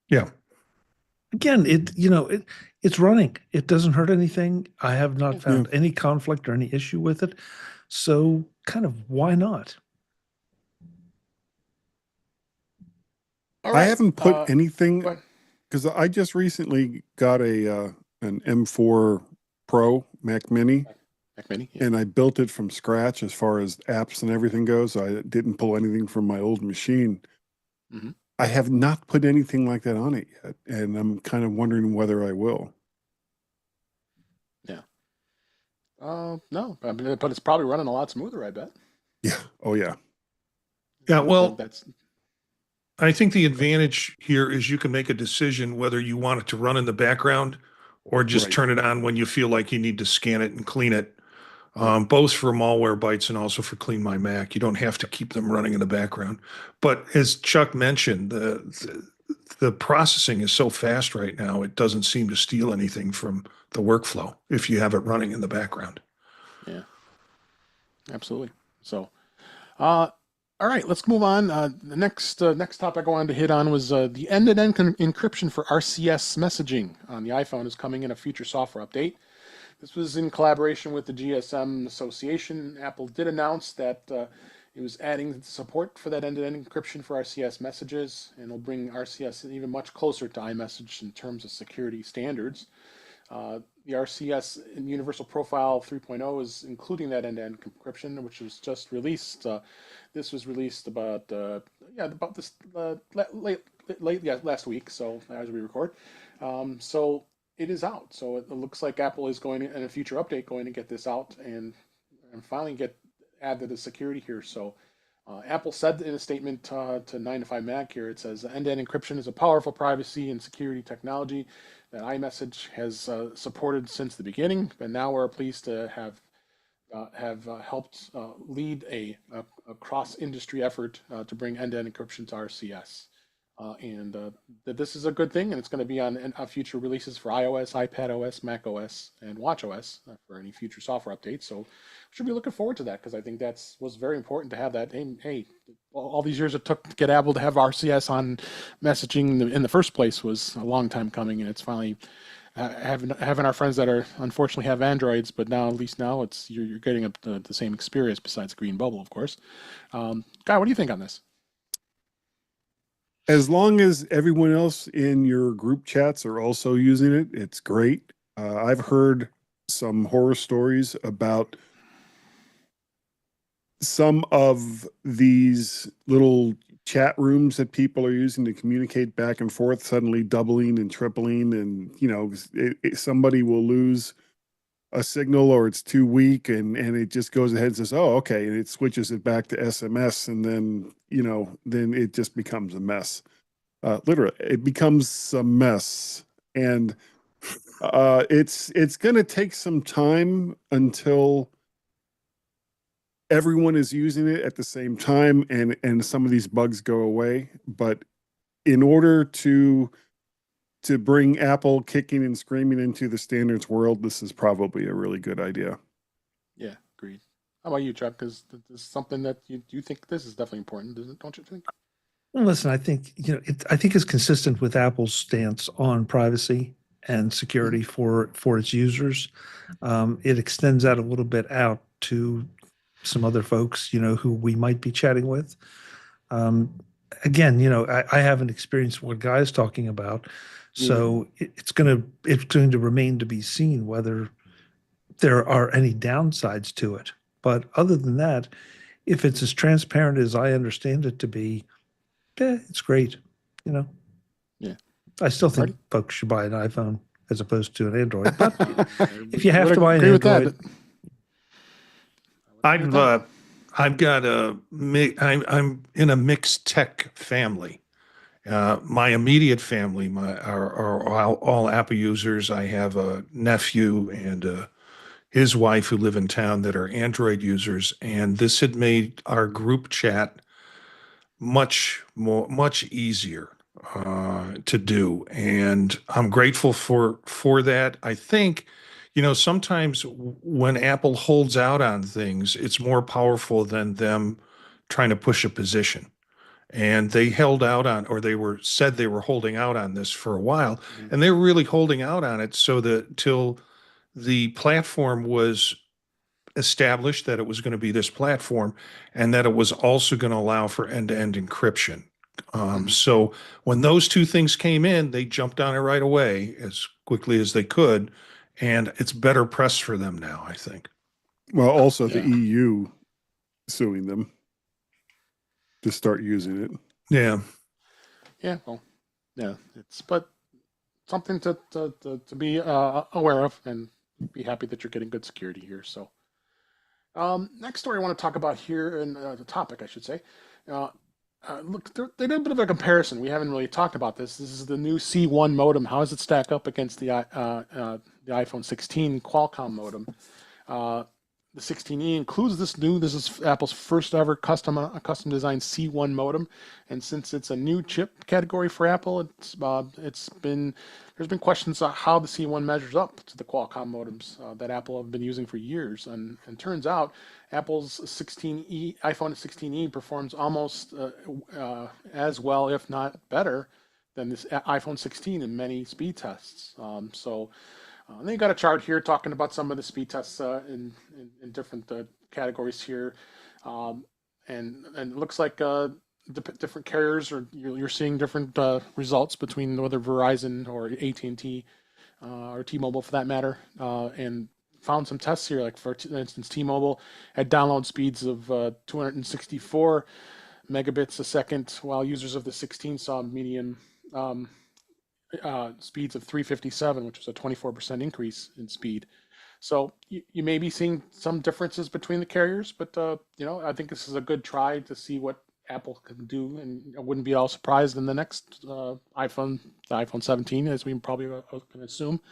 Yeah. Again, it's running. It doesn't hurt anything. I have not found any conflict or any issue with it. So kind of why not? All right. I haven't put anything because I just recently got an M4 Pro Mac Mini. And I built it from scratch as far as apps and everything goes. So I didn't pull anything from my old machine. Mm-hmm. I have not put anything like that on it yet, and I'm kind of wondering whether I will. Yeah. No, but it's probably running a lot smoother, I bet. Yeah. Oh, yeah. Yeah, well, I think the advantage here is you can make a decision whether you want it to run in the background or just turn it on when you feel like you need to scan it and clean it. Both for Malwarebytes and also for Clean My Mac. You don't have to keep them running in the background. But as Chuck mentioned, the processing is so fast right now, it doesn't seem to steal anything from the workflow if you have it running in the background. Yeah, absolutely. So, all right, let's move on. The next topic I wanted to hit on was the end-to-end encryption for RCS messaging on the iPhone is coming in a future software update. This was in collaboration with the GSM Association. Apple did announce that it was adding support for that end-to-end encryption for RCS messages, and will bring RCS even much closer to iMessage in terms of security standards. The RCS in Universal Profile 3.0 is including that end-to-end encryption, which was just released. This was released about this last week. So as we record, so it is out. So it looks like Apple is going to, in a future update, going to get this out and finally add the security here. So Apple said in a statement to 9 to 5 Mac here, it says end-to-end encryption is a powerful privacy and security technology that iMessage has supported since the beginning, and now we're pleased to have helped lead a cross-industry effort to bring end-to-end encryption to RCS. And that this is a good thing, and it's going to be on future releases for iOS, iPadOS, macOS, and watchOS for any future software updates. So we should be looking forward to that, because I think was very important to have that. Hey, all these years it took to get Apple to have RCS on messaging in the first place was a long time coming, and it's finally having our friends that are unfortunately have Androids, but now at least now it's you're getting the same experience besides green bubble, of course. Guy, what do you think on this? As long as everyone else in your group chats are also using it, it's great. I've heard some horror stories about some of these little chat rooms that people are using to communicate back and forth suddenly doubling and tripling, and somebody will lose a signal or it's too weak, and it just goes ahead and says, oh, okay, and it switches it back to SMS, and then then it just becomes a mess. Literally, it becomes a mess, and it's going to take some time until everyone is using it at the same time, and some of these bugs go away. But in order to bring Apple kicking and screaming into the standards world, this is probably a really good idea. Yeah, agreed. How about you, Chuck? Because this is something that you think this is definitely important, don't you think? Well, listen, I think I think it's consistent with Apple's stance on privacy and security for its users. It extends that a little bit out to some other folks, who we might be chatting with. Again, I haven't experienced what Guy's talking about, so it's going to remain to be seen whether there are any downsides to it. But other than that, if it's as transparent as I understand it to be, it's great. Yeah. I still think folks should buy an iPhone as opposed to an Android. But if you have to buy an Android, I've got I'm in a mixed tech family. My immediate family are all Apple users. I have a nephew and his wife who live in town that are Android users, and this had made our group chat much easier to do, and I'm grateful for that. I think, sometimes when Apple holds out on things, it's more powerful than them trying to push a position. And they held out on, or said they were holding out on this for a while, and they were really holding out on it so that till the platform was established that it was going to be this platform and that it was also going to allow for end-to-end encryption. So when those two things came in, they jumped on it right away as quickly as they could, and it's better press for them now, I think. Well, also the EU suing them to start using it. Yeah. Yeah. Well, yeah. But something to be aware of, and be happy that you're getting good security here. So, next story I want to talk about here, and the topic I should say. Look, they did a bit of a comparison. We haven't really talked about this. This is the new C1 modem. How does it stack up against the iPhone 16 Qualcomm modem? The 16E includes this is Apple's first ever custom designed C1 modem, and since it's a new chip category for Apple, there's been questions on how the C1 measures up to the Qualcomm modems that Apple have been using for years, and turns out Apple's iPhone 16E performs almost as well, if not better, than this iPhone 16 in many speed tests. And then you got a chart here talking about some of the speed tests in different categories here, and it looks like different carriers you're seeing different results between whether Verizon or AT&T or T-Mobile for that matter, and found some tests here, like for instance T-Mobile had download speeds of 264 megabits a second, while users of the 16 saw median speeds of 357, which was a 24% increase in speed. So you may be seeing some differences between the carriers, but I think this is a good try to see what Apple can do, and I wouldn't be all surprised in the next iPhone, the iPhone 17, as we probably can assume,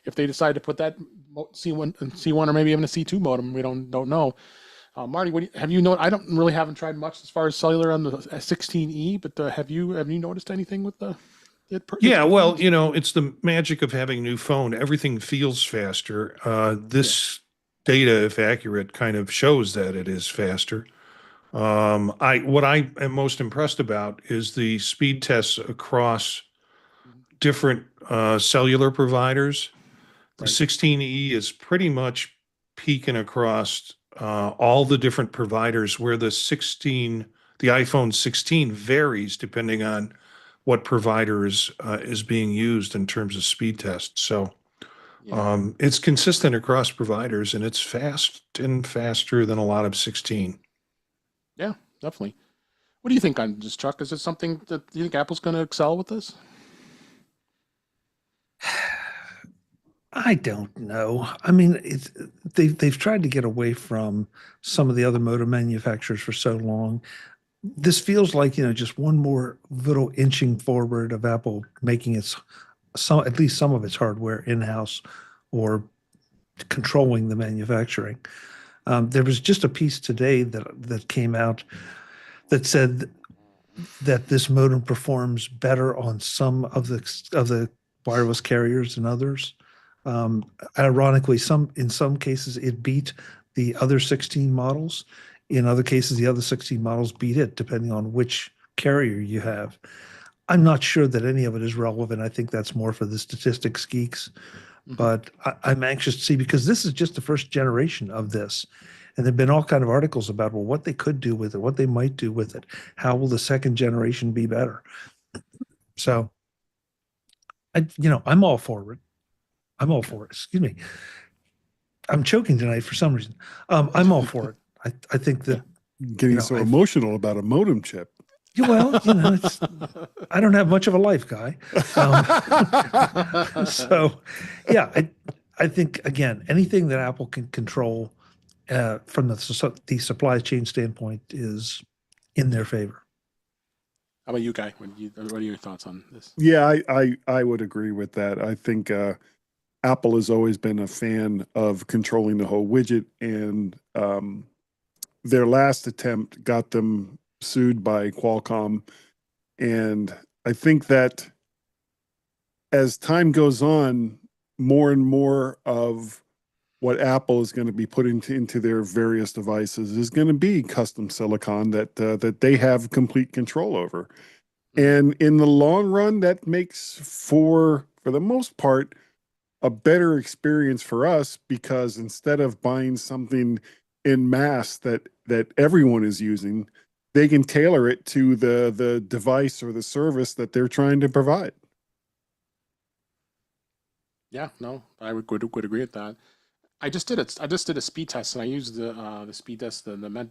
if they decide to put that C1 or maybe even a C2 modem. We don't know. Marty, haven't tried much as far as cellular on the 16E, but have you noticed anything with the? Yeah, well, it's the magic of having a new phone. Everything feels faster. This data, if accurate, kind of shows that it is faster. What I am most impressed about is the speed tests across different cellular providers. The Right. 16E is pretty much peeking across all the different providers, where the iPhone 16 varies depending on what provider is being used in terms of speed tests. So it's consistent across providers, and it's fast and faster than a lot of 16. Yeah, definitely. What do you think on this, Chuck? Is it something that you think Apple's going to excel with this? I don't know. I mean, they've tried to get away from some of the other modem manufacturers for so long. This feels like, just one more little inching forward of Apple making at least some of its hardware in-house or controlling the manufacturing. There was just a piece today that came out that said that this modem performs better on some of the wireless carriers than others. Ironically, in some cases it beat the other 16 models. In other cases, the other 16 models beat it, depending on which carrier you have. I'm not sure that any of it is relevant. I think that's more for the statistics geeks. But I'm anxious to see, because this is just the first generation of this. And there've been all kind of articles about, well, what they could do with it, what they might do with it. How will the second generation be better? So, I'm all for it. I'm all for it. Excuse me. I'm choking tonight for some reason. I'm all for it. I think that Getting so emotional about a modem chip. Well, I don't have much of a life, Guy. So, yeah, I think, again, anything that Apple can control from the supply chain standpoint is in their favor. How about you, Guy? What are your thoughts on this? Yeah, I would agree with that. I think Apple has always been a fan of controlling the whole widget, and their last attempt got them sued by Qualcomm. And I think that as time goes on, more and more of what Apple is going to be putting into their various devices is going to be custom silicon that they have complete control over. And in the long run, that makes for the most part, a better experience for us, because instead of buying something in mass that everyone is using, they can tailor it to the device or the service that they're trying to provide. Yeah, no, I would agree with that. I just did it. I just did a speed test, and I used the speed test, the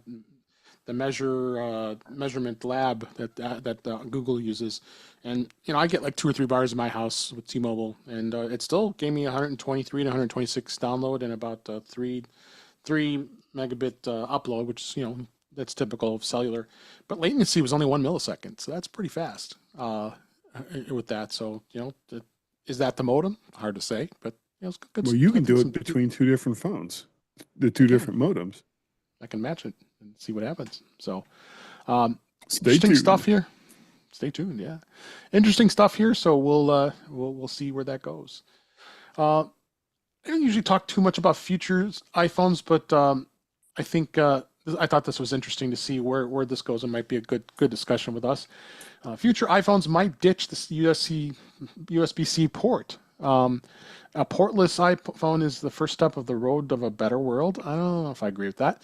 measurement lab that Google uses, and I get like 2 or 3 bars in my house with T-Mobile, and it still gave me 123 to 126 download and about 3 megabit upload, which is that's typical of cellular, but latency was only 1 millisecond, so that's pretty fast with that. So is that the modem? Hard to say, but it's good. Well, you can do it between 2 different phones, the 2 different modems. I can match it and see what happens. So, Stay interesting tuned. stuff here. Stay tuned. Yeah, interesting stuff here. So we'll see where that goes. I don't usually talk too much about futures iPhones, but I think I thought this was interesting to see where this goes. It might be a good discussion with us. Future iPhones might ditch this USB-C port. A portless iPhone is the first step of the road of a better world. I don't know if I agree with that.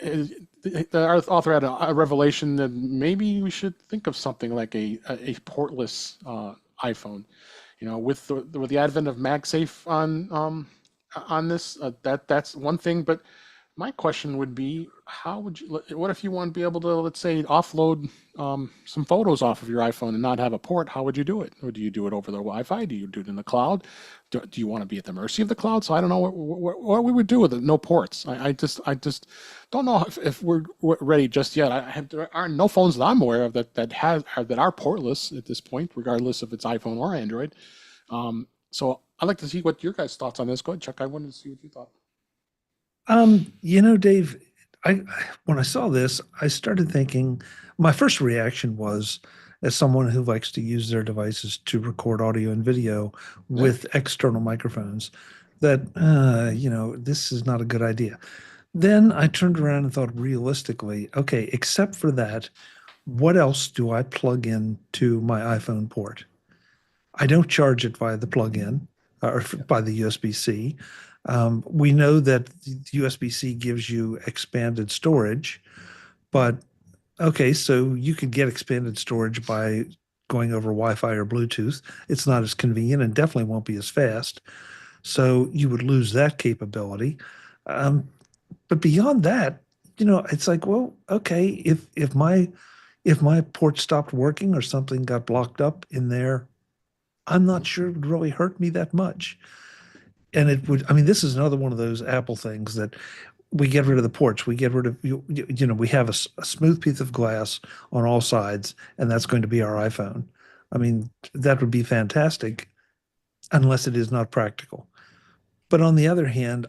The author had a revelation that maybe we should think of something like a portless iPhone. With the advent of MagSafe on this, that's one thing. But my question would be, what if you want to be able to, let's say, offload some photos off of your iPhone and not have a port? How would you do it? Or do you do it over the Wi-Fi? Do you do it in the cloud? Do you want to be at the mercy of the cloud? So I don't know what we would do with it. No ports. I just don't know if we're ready just yet. There are no phones that I'm aware of that are portless at this point, regardless if it's iPhone or Android. So I'd like to see what your guys' thoughts on this. Go ahead, Chuck. I wanted to see what you thought. Dave, when I saw this, I started thinking, my first reaction was, as someone who likes to use their devices to record audio and video with external microphones, that, this is not a good idea. Then I turned around and thought realistically, okay, except for that, what else do I plug in to my iPhone port? I don't charge it via the plug-in or by the USB-C. We know that the USB-C gives you expanded storage, but okay, so you could get expanded storage by going over Wi-Fi or Bluetooth. It's not as convenient and definitely won't be as fast. So you would lose that capability. Um, but beyond that, it's like, well, okay, if my port stopped working or something got blocked up in there, I'm not sure it would really hurt me that much. And it would, I mean, this is another one of those Apple things that we get rid of the ports. We get rid of, we have a smooth piece of glass on all sides, and that's going to be our iPhone. I mean, that would be fantastic unless it is not practical. But on the other hand,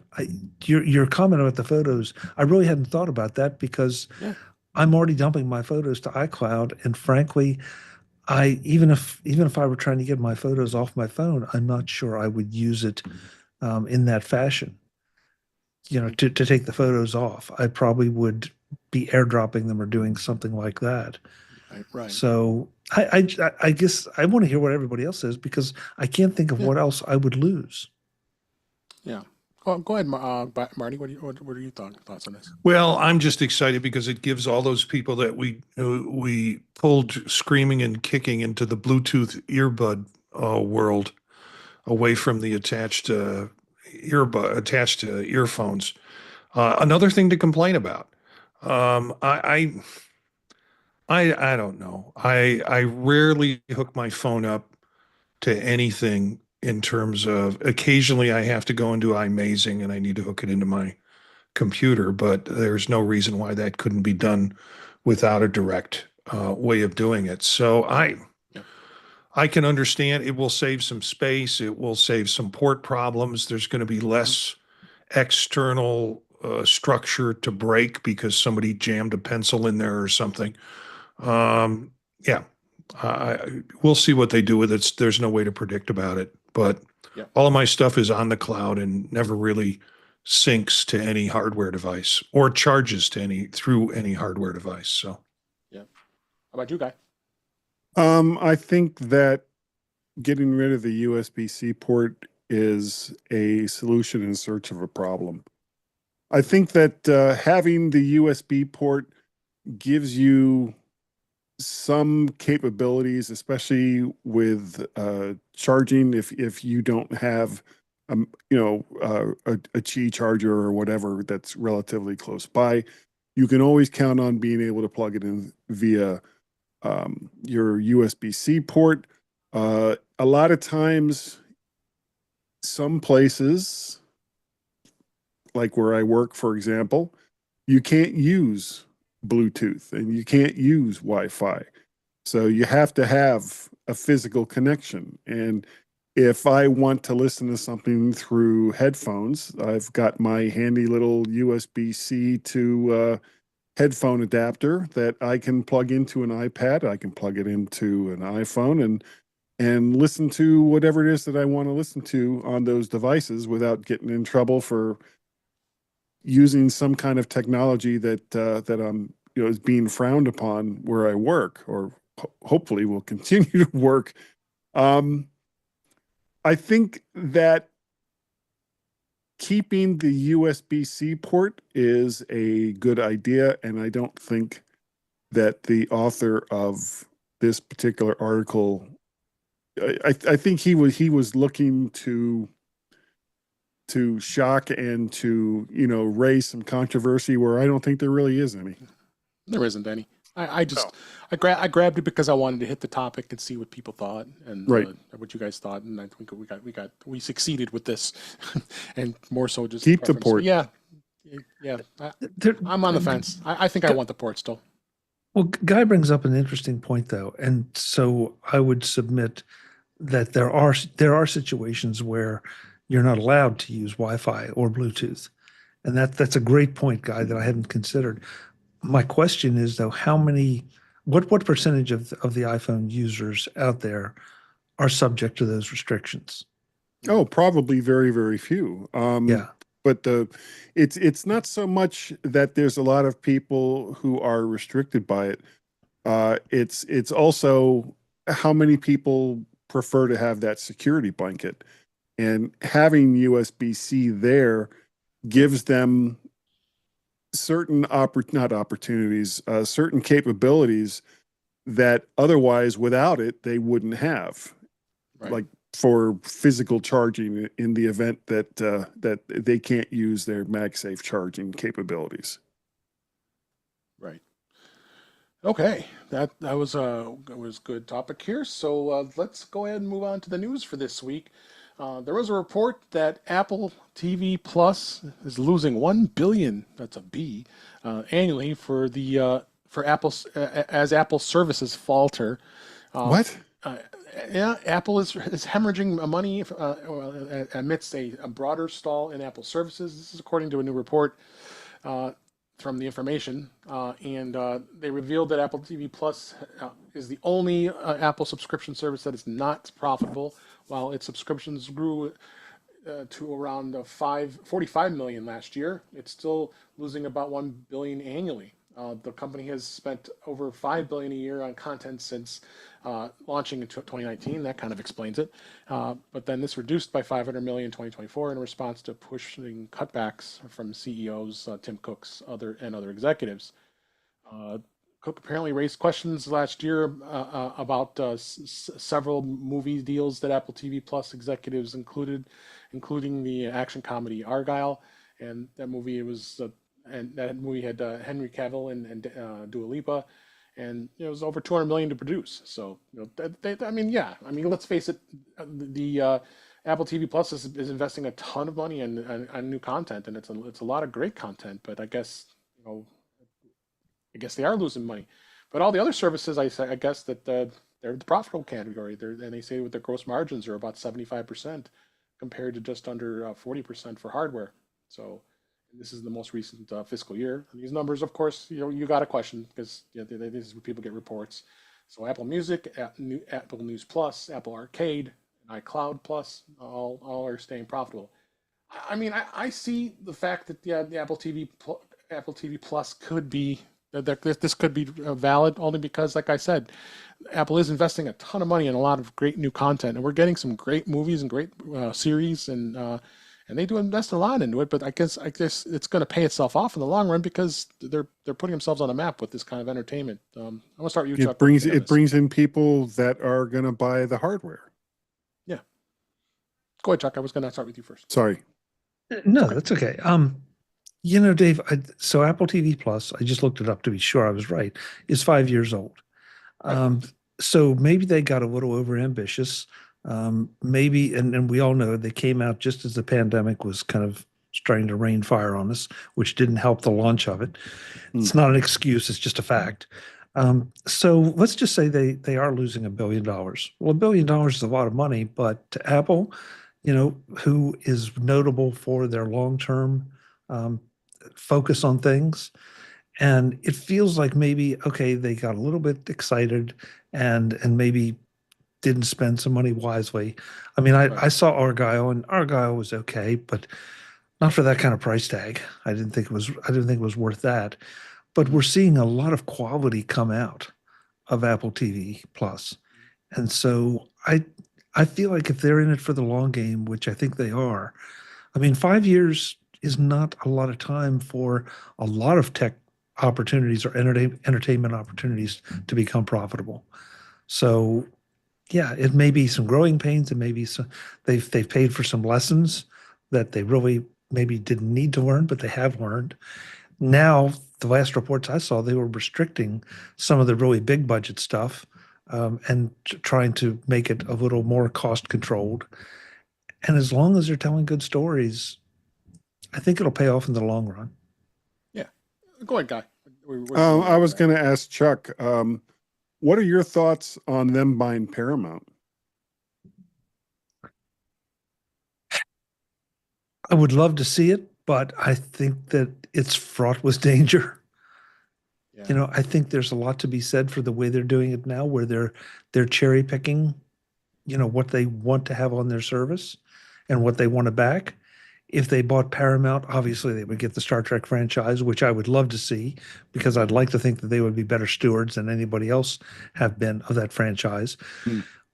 your comment about the photos, I really hadn't thought about that because I'm already dumping my photos to iCloud, and frankly, I even if I were trying to get my photos off my phone, I'm not sure I would use it in that fashion. To take the photos off, I probably would be airdropping them or doing something like that. Right. So I guess I want to hear what everybody else says because I can't think of what else I would lose. Yeah. Go ahead, Marty. What are your thoughts on this? Well, I'm just excited because it gives all those people that we pulled screaming and kicking into the Bluetooth earbud world away from the attached earphones. Another thing to complain about. I don't know. I rarely hook my phone up to anything in terms of occasionally I have to go into iMazing and I need to hook it into my computer, but there's no reason why that couldn't be done without a direct way of doing it. So I can understand it will save some space. It will save some port problems. There's going to be less external structure to break because somebody jammed a pencil in there or something. Yeah, we'll see what they do with it. There's no way to predict about it, but all of my stuff is on the cloud and never really syncs to any hardware device or charges to through any hardware device. So, yeah. How about you, Guy? I think that getting rid of the USB-C port is a solution in search of a problem. I think that having the USB port gives you some capabilities, especially with charging. If you don't have, a Qi charger or whatever that's relatively close by, you can always count on being able to plug it in via your USB-C port. A lot of times, some places, like where I work, for example, you can't use Bluetooth and you can't use Wi-Fi. So you have to have a physical connection. And if I want to listen to something through headphones, I've got my handy little USB-C to headphone adapter that I can plug into an iPad. I can plug it into an iPhone and listen to whatever it is that I want to listen to on those devices without getting in trouble for using some kind of technology that I'm is being frowned upon where I work, or hopefully will continue to work. I think that keeping the USB-C port is a good idea, and I don't think that the author of this particular article, I think he was looking to shock and to raise some controversy where I don't think there really is any. There isn't any. I grabbed it because I wanted to hit the topic and see what people thought and what you guys thought, and I think we succeeded with this, and more so just keep the port. Yeah. I'm on the fence. I think I want the port still. Well, Guy brings up an interesting point though, and so I would submit that there are situations where you're not allowed to use Wi-Fi or Bluetooth, and that's a great point, Guy, that I hadn't considered. My question is though, what percentage of the iPhone users out there are subject to those restrictions? Oh, probably very, very few. Yeah. But it's not so much that there's a lot of people who are restricted by it. It's also how many people prefer to have that security blanket. And having USB-C there gives them certain not opportunities, certain capabilities that otherwise without it they wouldn't have, like for physical charging in the event that that they can't use their MagSafe charging capabilities. Right. Okay, that was a good topic here. So let's go ahead and move on to the news for this week. There was a report that Apple TV Plus is losing $1 billion, that's a B, annually for the for Apple's as Apple services falter. What? Yeah, Apple is hemorrhaging money amidst a broader stall in Apple services. This is according to a new report from the information, and they revealed that Apple TV Plus is the only Apple subscription service that is not profitable, while its subscriptions grew to around 45 million last year. It's still losing about 1 billion annually. The company has spent over 5 billion a year on content since launching in 2019. That kind of explains it. But then this reduced by 500 million in 2024 in response to pushing cutbacks from CEOs Tim Cook's other executives. Cook apparently raised questions last year about several movie deals that Apple TV Plus executives including the action comedy Argylle, and that movie had Henry Cavill and Dua Lipa, and it was over 200 million to produce. So let's face it, the Apple TV Plus is investing a ton of money on new content, and it's a lot of great content. But I guess they are losing money. But all the other services, I guess that they're the profitable category. And they say with their gross margins are about 75% compared to just under 40% for hardware. So this is the most recent fiscal year. And these numbers, of course, you got a question because this is where people get reports. So Apple Music, Apple News Plus, Apple Arcade, and iCloud Plus, all are staying profitable. I mean, I see the fact that the Apple TV Plus could be that this could be valid only because, like I said, Apple is investing a ton of money in a lot of great new content, and we're getting some great movies and great series, and they do invest a lot into it. But I guess it's going to pay itself off in the long run because they're putting themselves on the map with this kind of entertainment. I'm gonna start with you, Chuck. It brings in people that are going to buy the hardware. Yeah. Go ahead, Chuck. I was going to start with you first. Sorry. No, that's okay. Dave, so Apple TV Plus, I just looked it up to be sure I was right, is 5 years old. Right. So maybe they got a little over ambitious. Maybe, and we all know they came out just as the pandemic was kind of starting to rain fire on us, which didn't help the launch of it. It's not an excuse, it's just a fact. So let's just say they are losing $1 billion. Well, $1 billion is a lot of money, but to Apple, who is notable for their long-term focus on things. And it feels like maybe, okay, they got a little bit excited and maybe didn't spend some money wisely. I mean, I saw Argylle, and Argylle was okay, but not for that kind of price tag. I didn't think it was worth that. But we're seeing a lot of quality come out of Apple TV Plus. And so I feel like if they're in it for the long game, which I think they are, I mean, 5 years is not a lot of time for a lot of tech opportunities or entertainment opportunities to become profitable. So yeah, it may be some growing pains, and maybe they've paid for some lessons that they really maybe didn't need to learn, but they have learned. Now, the last reports I saw, they were restricting some of the really big budget stuff and trying to make it a little more cost controlled. And as long as they're telling good stories, I think it'll pay off in the long run. Yeah. Go ahead, Guy. I was going to ask Chuck, what are your thoughts on them buying Paramount? I would love to see it, but I think that it's fraught with danger. Yeah. I think there's a lot to be said for the way they're doing it now, where they're cherry picking, what they want to have on their service and what they want to back. If they bought Paramount, obviously they would get the Star Trek franchise, which I would love to see, because I'd like to think that they would be better stewards than anybody else have been of that franchise.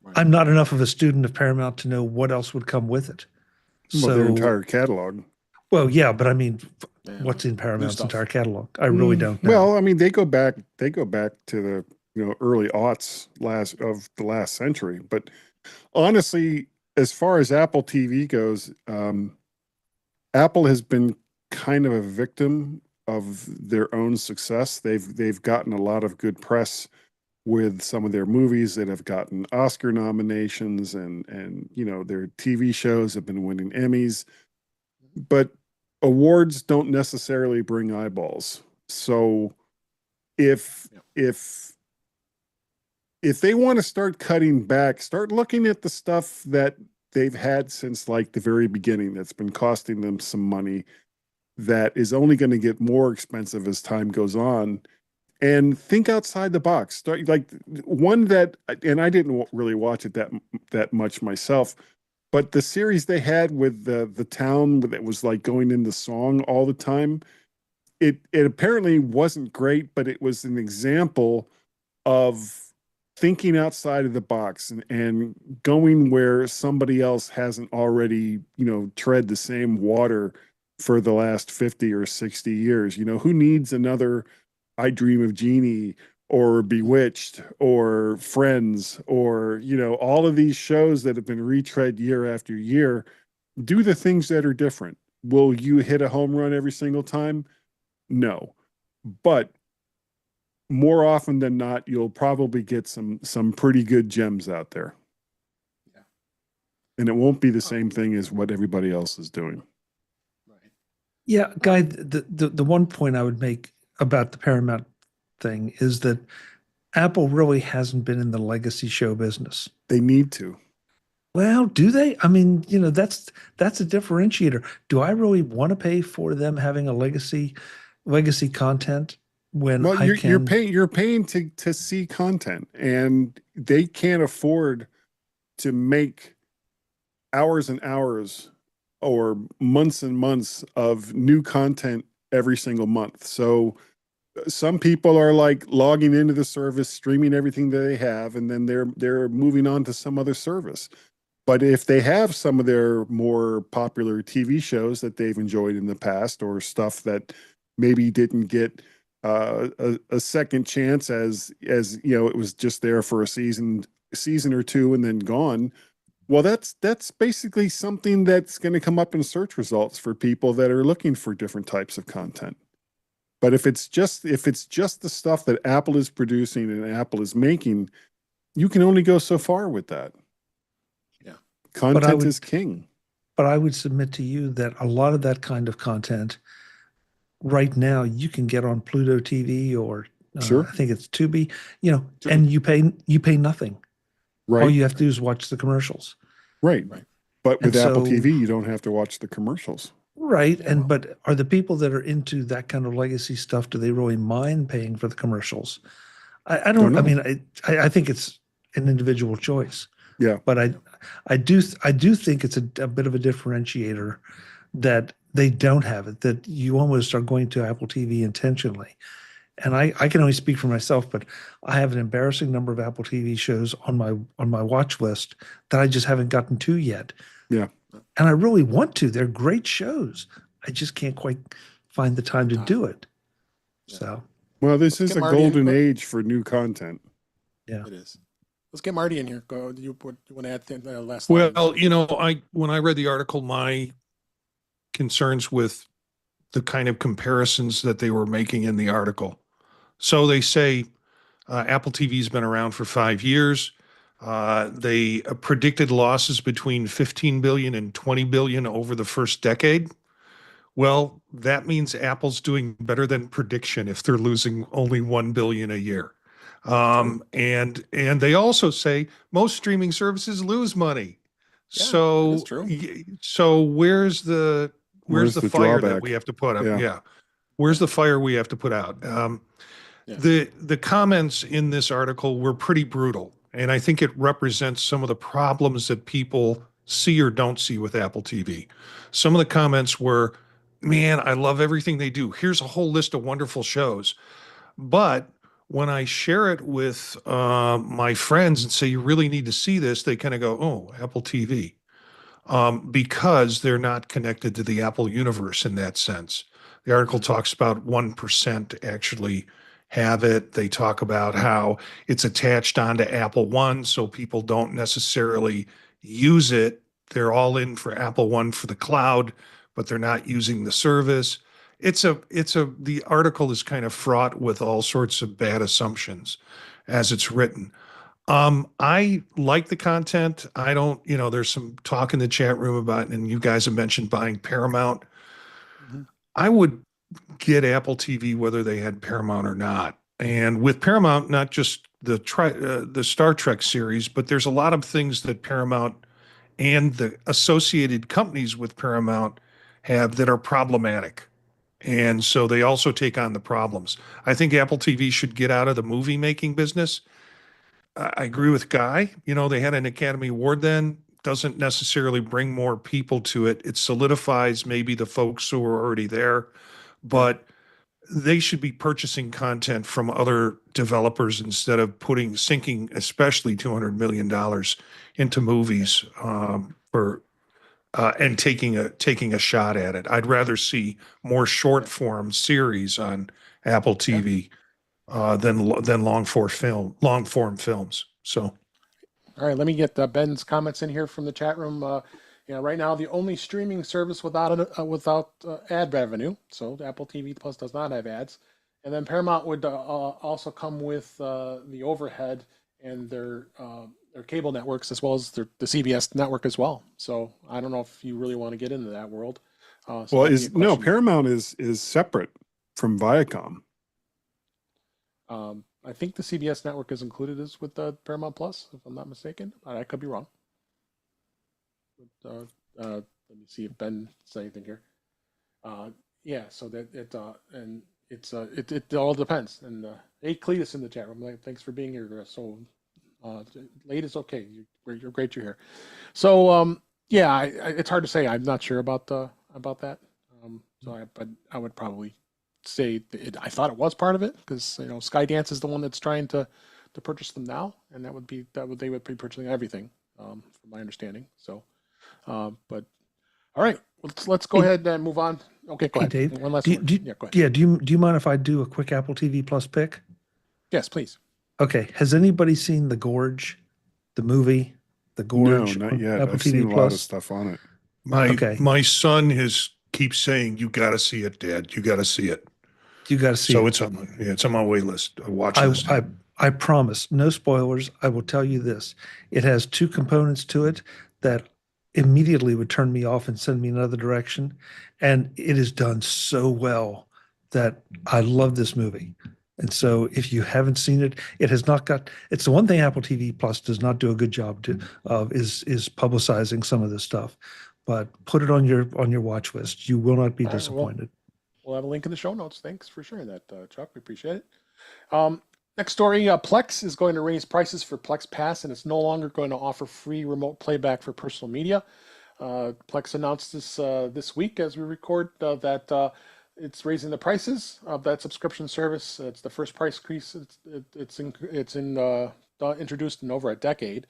Right. I'm not enough of a student of Paramount to know what else would come with it. Well, their So, entire catalog. well, yeah, but I mean, Yeah, what's in Paramount's stuff. entire catalog? I really don't know. Well, I mean, they go back to the early aughts of the last century. But honestly, as far as Apple TV goes, Apple has been kind of a victim of their own success. They've gotten a lot of good press with some of their movies that have gotten Oscar nominations, and their TV shows have been winning Emmys, but awards don't necessarily bring eyeballs. So if they want to start cutting back, start looking at the stuff that they've had since like the very beginning that's been costing them some money, that is only going to get more expensive as time goes on, and think outside the box. Start like one that, and I didn't really watch it that much myself, but the series they had with the town that was like going into song all the time, it apparently wasn't great, but it was an example of thinking outside of the box, and going where somebody else hasn't already, tread the same water for the last 50 or 60 years. Who needs another I Dream of Jeannie or Bewitched or Friends, or, all of these shows that have been retread year after year? Do the things that are different. Will you hit a home run every single time? No. But more often than not, you'll probably get some pretty good gems out there. Yeah. And it won't be the same thing as what everybody else is doing. Right. Yeah, Guy, the one point I would make about the Paramount thing is that Apple really hasn't been in the legacy show business. They need to. Well, do they? I mean, that's a differentiator. Do I really want to pay for them having a legacy content when Well, I can? you're paying to see content, and they can't afford to make hours and hours or months and months of new content every single month. So some people are like logging into the service, streaming everything that they have, and then they're moving on to some other service. But if they have some of their more popular TV shows that they've enjoyed in the past, or stuff that maybe didn't get a second chance, as it was just there for a season or two and then gone. Well, that's basically something that's going to come up in search results for people that are looking for different types of content. But if it's just the stuff that Apple is producing and Apple is making, you can only go so far with that. Yeah. Content is king. But I would submit to you that a lot of that kind of content right now you can get on Pluto TV, or Sure. I think it's Tubi, Sure. and you pay nothing. Right. All you have to do is watch the commercials. Right. Right. But with And Apple so- TV, you don't have to watch the commercials. Right. But are the people that are into that kind of legacy stuff, do they really mind paying for the commercials? I don't Don't I know. mean, I think it's an individual choice, Yeah. but I do think it's a bit of a differentiator that they don't have it, that you almost are going to Apple TV intentionally. And I can only speak for myself, but I have an embarrassing number of Apple TV shows on my watch list that I just haven't gotten to yet. Yeah. And I really want to. They're great shows. I just can't quite find the time to do it. Yeah. So, Well, this is get a Marty in, golden but- age for new content. yeah. It is. Let's get Marty in here. Go. You want to add the last line? Well, when I read the article, my concerns with the kind of comparisons that they were making in the article. So they say Apple TV's been around for 5 years. They predicted losses between 15 billion and 20 billion over the first decade. Well, that means Apple's doing better than prediction if they're losing only 1 billion a year. And they also say most streaming services lose money. Yeah, So that is true. So where's the Where's the fire that drawback? we have to put up? Yeah. Yeah. Where's the fire we have to put out? Yeah. The comments in this article were pretty brutal, and I think it represents some of the problems that people see or don't see with Apple TV. Some of the comments were, man, I love everything they do. Here's a whole list of wonderful shows. But when I share it with my friends and say, you really need to see this, they kind of go, oh, Apple TV, because they're not connected to the Apple universe in that sense. The article talks about 1% actually have it. They talk about how it's attached onto Apple One, so people don't necessarily use it. They're all in for Apple One for the cloud, but they're not using the service. The article is kind of fraught with all sorts of bad assumptions as it's written. I like the content. I don't, there's some talk in the chat room about, and you guys have mentioned buying Paramount. I would get Apple TV whether they had Paramount or not. And with Paramount, not just the Star Trek series, but there's a lot of things that Paramount and the associated companies with Paramount have that are problematic. And so they also take on the problems. I think Apple TV should get out of the movie making business. I agree with Guy. They had an Academy Award then. Doesn't necessarily bring more people to it. It solidifies maybe the folks who are already there, but they should be purchasing content from other developers instead of sinking especially $200 million into movies and taking a shot at it. I'd rather see more short form series on Apple TV than long form films. So, all right, let me get Ben's comments in here from the chat room. Right now the only streaming service without ad revenue. So Apple TV Plus does not have ads, and then Paramount would also come with the overhead and their cable networks as well as the CBS network as well. So I don't know if you really want to get into that world. Paramount is separate from Viacom. I think the CBS network is included with the Paramount Plus, if I'm not mistaken. I could be wrong. But, let me see if Ben says anything here. So that it all depends. And hey, Cletus in the chat room, thanks for being here. So late is okay. You're great. You're here. So it's hard to say. I'm not sure about that. But I would probably say I thought it was part of it because Skydance is the one that's trying to purchase them now, and they would be purchasing everything, from my understanding. So, but all right, let's go ahead and move on. Okay, go ahead. Dave, one last one. Yeah, go ahead. Yeah, do you mind if I do a quick Apple TV Plus pick? Yes, please. Okay, has anybody seen The Gorge, the movie, The Gorge? No, not yet. Apple I've TV seen a Plus? lot of stuff on it. My son keeps saying, "You got to see it, Dad. You got to see it." You got to see so it. it's on my wait list, watch list. I promise, no spoilers. I will tell you this. It has two components to it that immediately would turn me off and send me another direction. And it is done so well that I love this movie. And so if you haven't seen it, it's the one thing Apple TV Plus does not do a good job of is publicizing some of this stuff. But put it on your watch list. You will not be disappointed. We'll have a link in the show notes. Thanks for sharing that, Chuck. We appreciate it. Next story, Plex is going to raise prices for Plex Pass, and it's no longer going to offer free remote playback for personal media. Plex announced this week as we record that it's raising the prices of that subscription service. It's the first price increase. It's introduced in over a decade.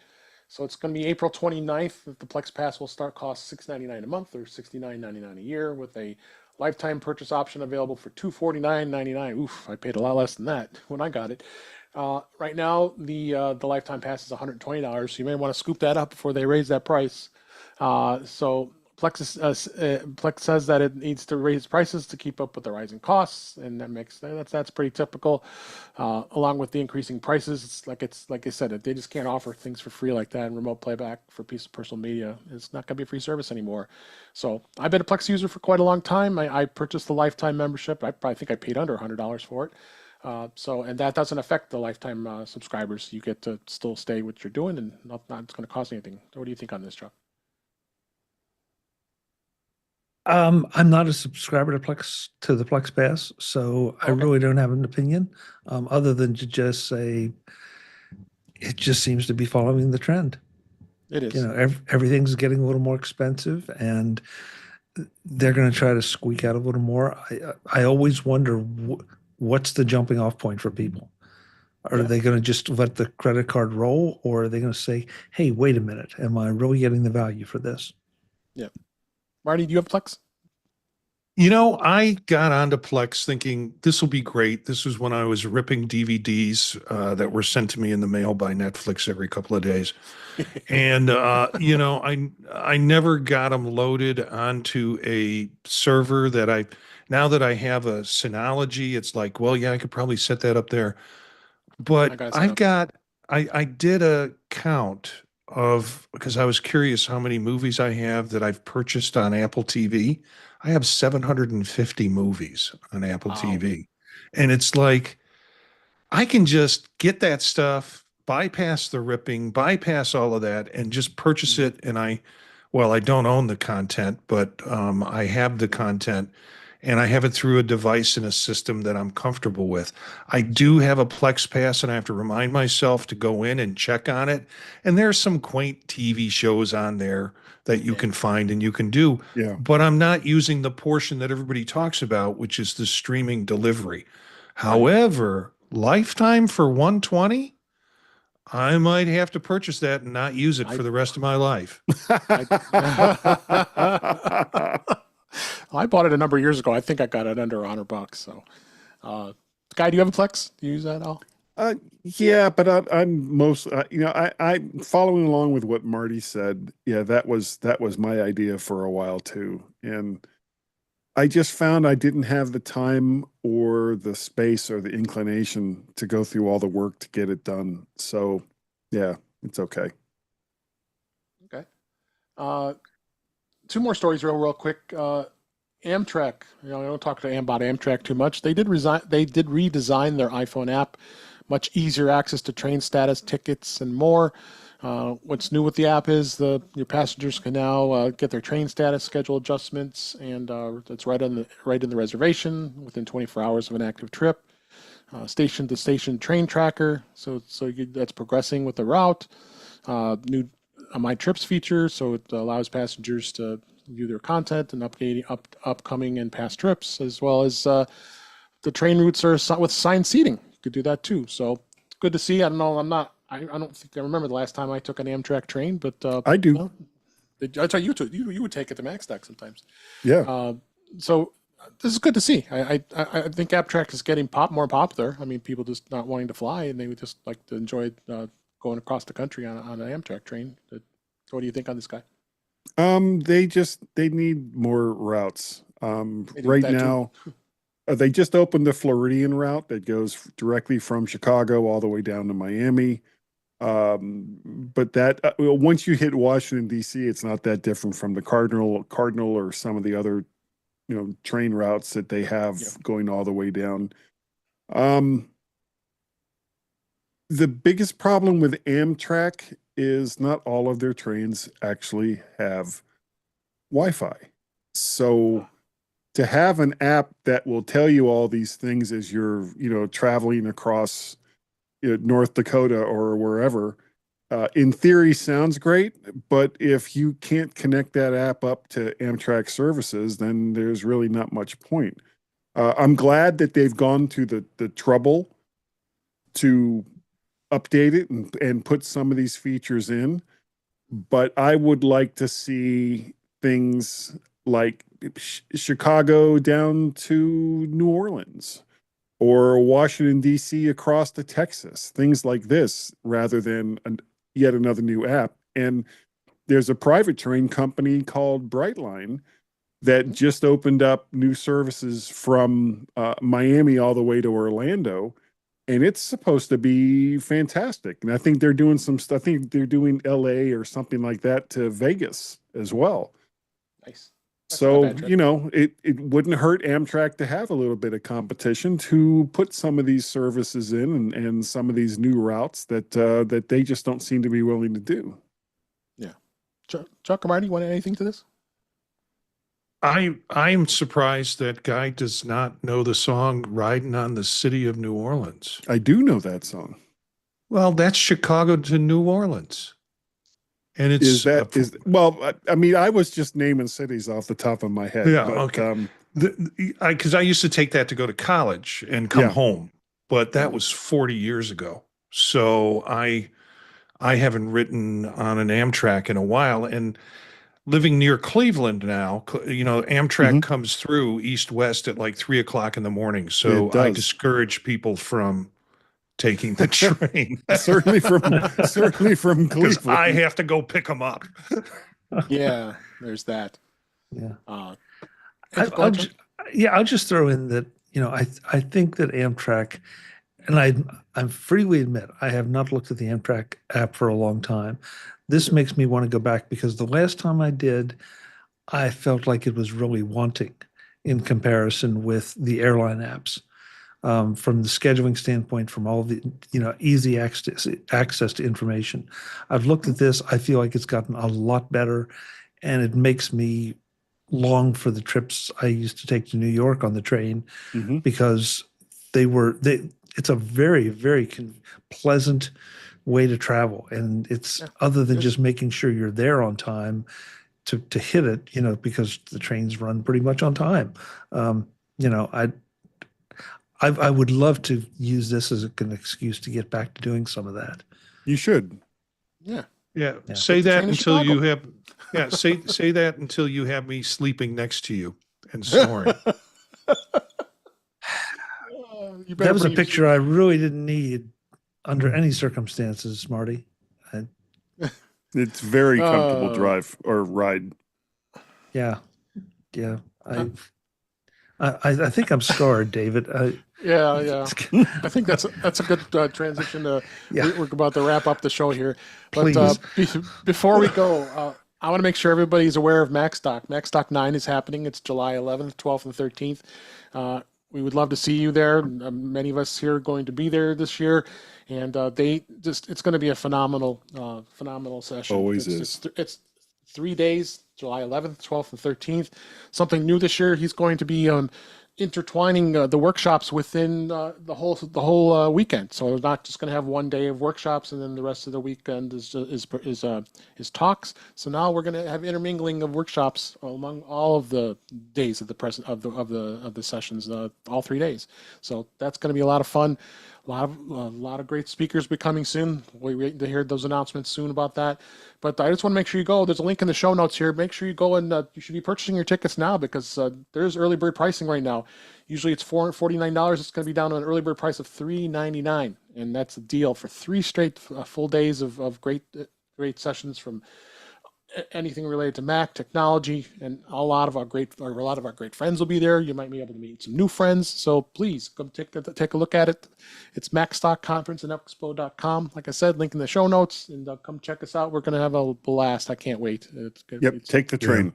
So it's going to be April 29th that the Plex Pass will cost $6.99 a month or $69.99 a year with a lifetime purchase option available for $249.99. Oof, I paid a lot less than that when I got it. Right now, the lifetime pass is $120, so you may want to scoop that up before they raise that price. So Plex says that it needs to raise prices to keep up with the rising costs, and that's pretty typical. Along with the increasing prices, it's like I said, they just can't offer things for free like that. And remote playback for a piece of personal media, it's not going to be a free service anymore. So I've been a Plex user for quite a long time. I purchased the lifetime membership. I think I paid under $100 for it. And that doesn't affect the lifetime subscribers. You get to still stay what you're doing, and not it's going to cost anything. So what do you think on this, Chuck? I'm not a subscriber to the Plex Pass, so I really don't have an opinion, other than to just say it just seems to be following the trend. It is. Everything's getting a little more expensive, and they're going to try to squeak out a little more. I always wonder what's the jumping off point for people. Are they going to just let the credit card roll, or are they going to say, hey, wait a minute, am I really getting the value for this? Yeah. Marty, do you have Plex? I got onto Plex thinking this will be great. This was when I was ripping DVDs that were sent to me in the mail by Netflix every couple of days. And I never got them loaded onto a server now that I have a Synology, it's like, well, yeah, I could probably set that up there. But I did a count because I was curious how many movies I have that I've purchased on Apple TV. I have 750 movies on Apple TV. And it's like, I can just get that stuff, bypass the ripping, bypass all of that, and just purchase it. And I don't own the content, but I have the content and I have it through a device in a system that I'm comfortable with. I do have a Plex Pass and I have to remind myself to go in and check on it. And there's some quaint TV shows on there that you can find and you can do. Yeah. But I'm not using the portion that everybody talks about, which is the streaming delivery. However, Lifetime for 120, I might have to purchase that and not use it for the rest of my life. I bought it a number of years ago. I think I got it under $100. So, Guy, do you have a Plex? Do you use that at all? Yeah, but I'm most, I'm following along with what Marty said. Yeah, that was my idea for a while too. And I just found I didn't have the time or the space or the inclination to go through all the work to get it done. So yeah, it's okay. Okay. Two more stories real quick. Amtrak, I don't talk to about Amtrak too much. They did redesign their iPhone app, much easier access to train status, tickets, and more. What's new with the app is your passengers can now get their train status, schedule adjustments, and it's right in the reservation within 24 hours of an active trip. Station to station train tracker, that's progressing with the route. New My Trips feature, so it allows passengers to view their content and updating upcoming and past trips, as well as the train routes are with assigned seating. You could do that too. So good to see. I don't know. I don't think I remember the last time I took an Amtrak train, but I do. I tell you, you would take it to MaxDock sometimes. Yeah. So this is good to see. I think Amtrak is getting more popular. I mean, people just not wanting to fly, and they would just like to enjoy going across the country on an Amtrak train. So what do you think on this guy? They need more routes. Right now, they just opened the Floridian route that goes directly from Chicago all the way down to Miami. But that once you hit Washington D.C., it's not that different from the Cardinal or some of the other train routes that they have going all the way down. The biggest problem with Amtrak is not all of their trains actually have Wi-Fi. So to have an app that will tell you all these things as you're, traveling across North Dakota or wherever, in theory sounds great, but if you can't connect that app up to Amtrak services, then there's really not much point. I'm glad that they've gone to the trouble to update it and put some of these features in, but I would like to see things like Chicago down to New Orleans or Washington, D.C. across to Texas, things like this, rather than yet another new app. And there's a private train company called Brightline that just opened up new services from Miami all the way to Orlando. And it's supposed to be fantastic. And I think they're doing some stuff. I think they're doing LA or something like that to Vegas as well. Nice. So, it wouldn't hurt Amtrak to have a little bit of competition to put some of these services in and some of these new routes that they just don't seem to be willing to do. Yeah. Chuck or Marty, you want to add anything to this? I'm surprised that guy does not know the song "Riding on the City of New Orleans." I do know that song. Well, that's Chicago to New Orleans. And it's I mean, I was just naming cities off the top of my head. Yeah, but, okay. Because I used to take that to go to college and come home. but that was 40 years ago. So I haven't ridden on an Amtrak in a while, and living near Cleveland now, Amtrak comes through east west at like 3 o'clock in the morning. So I discourage people from taking the train. certainly from Because Cleveland. I have to go pick them up. Yeah, there's that. Yeah. I'll just throw in that, I think that Amtrak, and I freely admit I have not looked at the Amtrak app for a long time. This makes me want to go back because the last time I did, I felt like it was really wanting in comparison with the airline apps. From the scheduling standpoint, from all the easy access to information. I've looked at this. I feel like it's gotten a lot better, and it makes me long for the trips I used to take to New York on the train because it's a very, very pleasant way to travel, and it's other than just making sure you're there on time to hit it, because the trains run pretty much on time. I would love to use this as an excuse to get back to doing some of that. You should. Yeah. Yeah. Say that until you have. Yeah. Say that until you have me sleeping next to you and snoring. That was a picture I really didn't need under any circumstances, Marty. It's very comfortable drive or ride. Yeah. Yeah. I think I'm scarred, David. Yeah. I think that's a good transition to. We're about to wrap up the show here, but before we go, I want to make sure everybody's aware of MacStock. MacStock 9 is happening. It's July 11th, 12th, and 13th. We would love to see you there. Many of us here are going to be there this year, and it's going to be a phenomenal session. Always is. It's 3 days. July 11th, 12th, and 13th. Something new this year, he's going to be intertwining the workshops within the whole weekend. So we're not just going to have one day of workshops and then the rest of the weekend is talks. So now we're going to have intermingling of workshops among all of the days of the sessions, all 3 days. So that's going to be a lot of fun. A lot of great speakers be coming soon. We wait to hear those announcements soon about that. But I just want to make sure you go. There's a link in the show notes here. Make sure you go and you should be purchasing your tickets now because there's early bird pricing right now. Usually it's $449. It's going to be down to an early bird price of $399, and that's a deal for 3 straight full days of great sessions from anything related to Mac technology, and a lot of our great friends will be there. You might be able to meet some new friends. So please come take a look at it. It's macstockconferenceandexpo.com. Like I said, link in the show notes, and come check us out. We're going to have a blast. I can't wait. Take the train.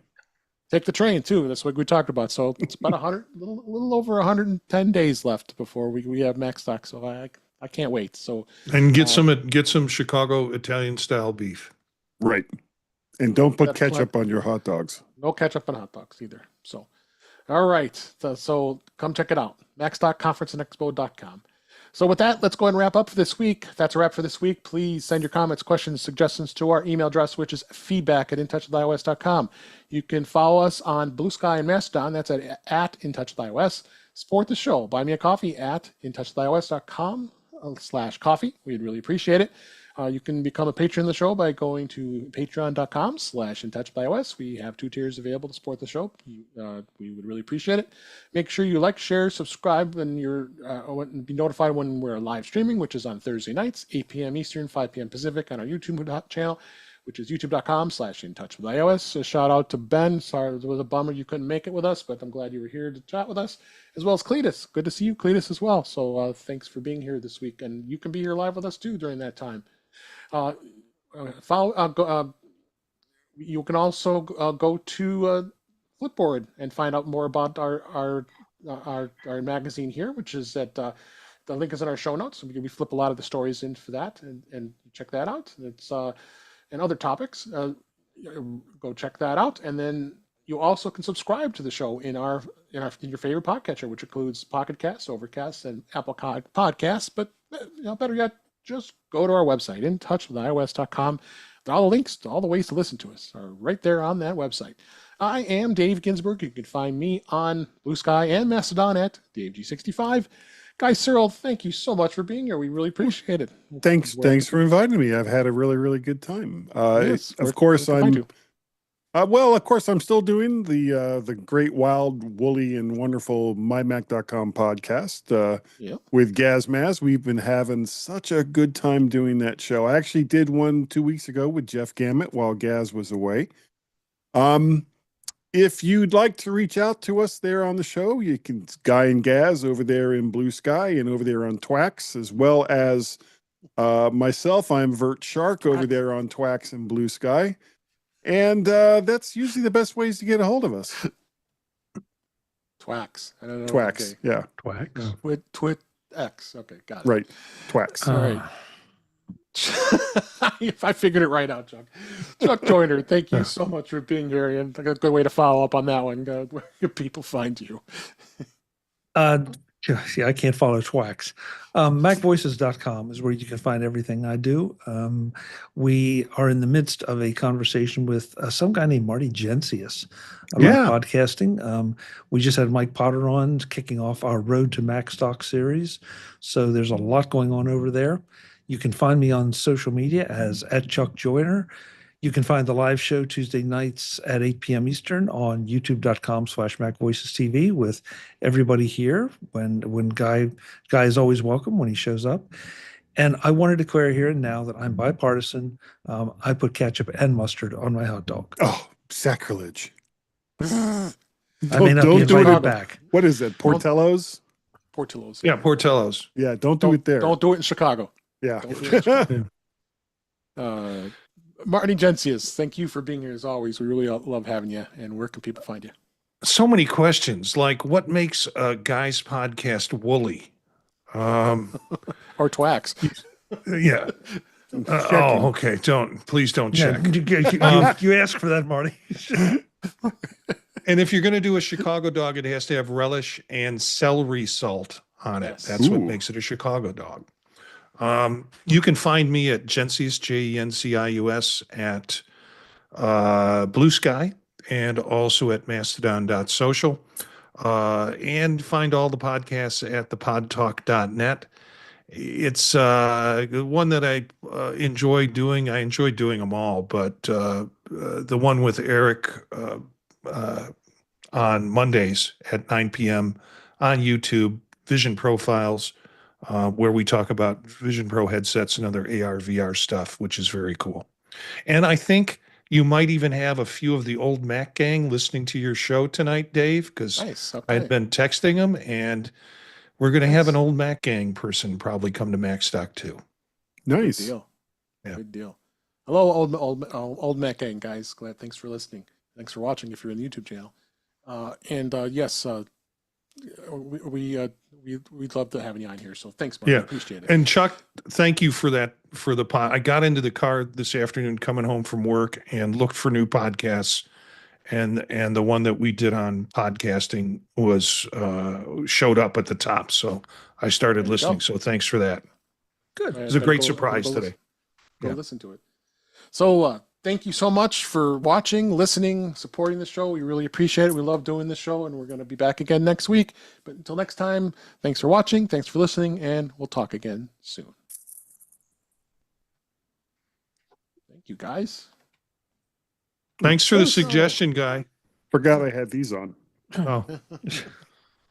Take the train too. That's what we talked about. So it's about a little over 110 days left before we have MacStock. So I can't wait. So and get some Chicago Italian style beef. Right. And don't put ketchup on your hot dogs. No ketchup on hot dogs either. So, all right. So come check it out. MacStockConferenceandExpo.com. So with that, let's go ahead and wrap up for this week. That's a wrap for this week. Please send your comments, questions, suggestions to our email address, which is feedback@intouchwithios.com. You can follow us on Blue Sky and Mastodon. That's at InTouchWithIOS. Support the show. Buy me a coffee at intouchwithios.com/coffee. We'd really appreciate it. You can become a patron of the show by going to patreon.com/intouchwithios. We have 2 tiers available to support the show. We would really appreciate it. Make sure you like, share, subscribe, and be notified when we're live streaming, which is on Thursday nights, 8 p.m. Eastern, 5 p.m. Pacific, on our YouTube channel, which is youtube.com/intouchwithios. A shout out to Ben. Sorry, it was a bummer you couldn't make it with us, but I'm glad you were here to chat with us, as well as Cletus. Good to see you, Cletus, as well. So thanks for being here this week, and you can be here live with us too during that time. You can also go to Flipboard and find out more about our magazine here, which is at the link is in our show notes. We flip a lot of the stories in for that, and check that out. It's and other topics. Go check that out, and then you also can subscribe to the show in your favorite podcatcher, which includes Pocket Casts, Overcast, and Apple Podcasts. But better yet, just go to our website, intouchwithios.com. All the links to all the ways to listen to us are right there on that website. I am Dave Ginsburg. You can find me on Blue Sky and Mastodon at DaveG65. Guy Cyril, thank you so much for being here. We really appreciate it. Thanks for inviting me. I've had a really, really good time. Yes, Of course, where can we find I'm you? well, of course, I'm still doing the great, wild, woolly, and wonderful MyMac.com podcast Yep. with Gaz Maz. We've been having such a good time doing that show. I actually did one 2 weeks ago with Jeff Gamet while Gaz was away. If you'd like to reach out to us there on the show, you can Guy and Gaz over there in Blue Sky and over there on Twax, as well as myself. I'm Vert Shark over there on Twax and Blue Sky. And that's usually the best ways to get a hold of us. Twax. I don't know. Twax, yeah. Twax. Twit X. Okay, got it. Right. Twax. All right. If I figured it right out, Chuck. Chuck Joyner, thank you so much for being here. And a good way to follow up on that one. Where can people find you? Yeah, I can't follow Twax. MacVoices.com is where you can find everything I do. We are in the midst of a conversation with some guy named Marty Gensius about podcasting. We just had Mike Potter on kicking off our Road to Mac Stock series. So there's a lot going on over there. You can find me on social media as @ChuckJoyner. You can find the live show Tuesday nights at 8 p.m. Eastern on youtube.com/MacVoicesTV with everybody here. When Guy is always welcome when he shows up. And I want to declare here and now that I'm bipartisan. I put ketchup and mustard on my hot dog. Oh, sacrilege. I may not be invited back. What is it? Portillo's? Portillo's. Yeah, Portillo's. Yeah, don't do it there. Don't do it in Chicago. Yeah. Marty Gensius, thank you for being here as always. We really love having you. And where can people find you? So many questions, like what makes a guy's podcast woolly? Or Twax. Yeah. Okay. Please don't check. You ask for that, Marty. And if you're going to do a Chicago dog, it has to have relish and celery salt on it. Yes. That's what makes it a Chicago dog. You can find me at Gensius, Jencius at Blue Sky and also at mastodon.social. And find all the podcasts at thepodtalk.net. It's one that I enjoy doing. I enjoy doing them all, but the one with Eric on Mondays at 9 p.m. on YouTube, Vision Profiles, where we talk about Vision Pro headsets and other AR, VR stuff, which is very cool. And I think you might even have a few of the old Mac gang listening to your show tonight, Dave, because I'd been texting them, and we're going to have an old Mac gang person probably come to Macstock too. Nice. Good deal. Yeah. Good deal. Hello, old Mac gang guys. Thanks for listening. Thanks for watching if you're in the YouTube channel. Yes, we'd love to have you on here. So thanks, Mark. Yeah. I appreciate it. And Chuck, thank you for that, for the pod. I got into the car this afternoon coming home from work and looked for new podcasts. And the one that we did on podcasting was showed up at the top. So I started listening. So thanks for that. Good. It was a great surprise today. Go listen to it. So thank you so much for watching, listening, supporting the show. We really appreciate it. We love doing this show, and we're going to be back again next week. But until next time, thanks for watching, thanks for listening, and we'll talk again soon. Thank you, guys. Thanks for the suggestion, Guy. Forgot I had these on. Oh,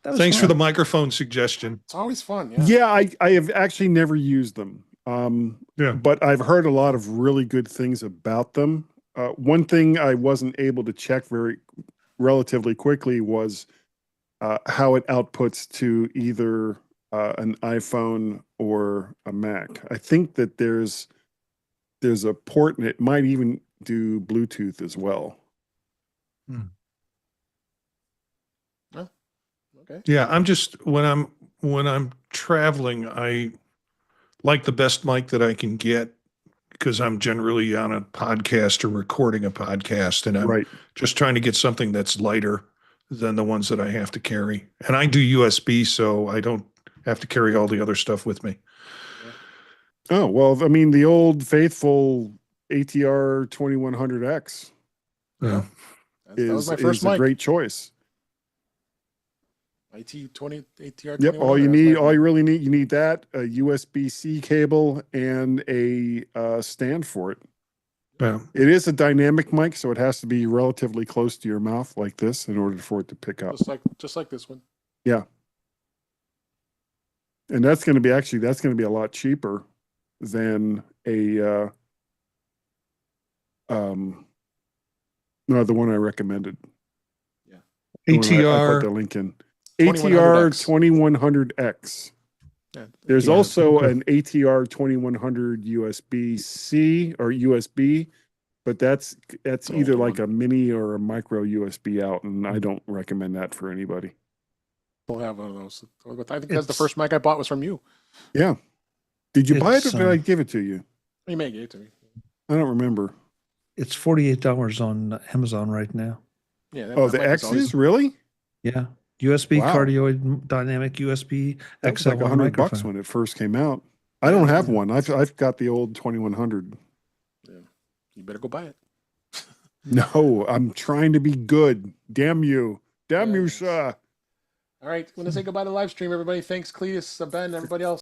thanks for the microphone suggestion. It's always fun. Yeah, I have actually never used them. Yeah. But I've heard a lot of really good things about them. One thing I wasn't able to check relatively quickly was how it outputs to either an iPhone or a Mac. I think that there's a port, and it might even do Bluetooth as well. Oh, okay. Yeah, I'm just when I'm traveling, I like the best mic that I can get because I'm generally on a podcast or recording a podcast, and I'm just trying to get something that's lighter than the ones that I have to carry. And I do USB, so I don't have to carry all the other stuff with me. Oh, well, I mean, the old faithful ATR 2100X that was my is first a mic. great choice. ATR. Yep. All you really need, you need that, a USB-C cable and a stand for it. Yeah. It is a dynamic mic, so it has to be relatively close to your mouth like this in order for it to pick up. Just like this one. Yeah. And that's going to be a lot cheaper than a no, the one I recommended. Yeah. I put the ATR. link in. 2100X. ATR 2100X. Yeah, There's Yeah. also an ATR 2100 USB-C or USB, but that's either older like one. a mini or a micro USB out, and I don't recommend that for anybody. We'll have one of those. I think that's the first mic I bought was from you. Yeah. Did you buy it or It's, did I give it to you? You may give it to me. I don't remember. It's $48 on Amazon right now. Yeah. Oh, the X's, really? Yeah. USB Wow. cardioid dynamic USB That was like XLR $100 microphone. when it first came out. I don't have one. I've got the old 2100. Yeah. You better go buy it. No, I'm trying to be good. Damn you. Damn you, Yes. sir. All right. Want to say goodbye to the live stream, everybody. Thanks, Cletus, Ben, everybody else.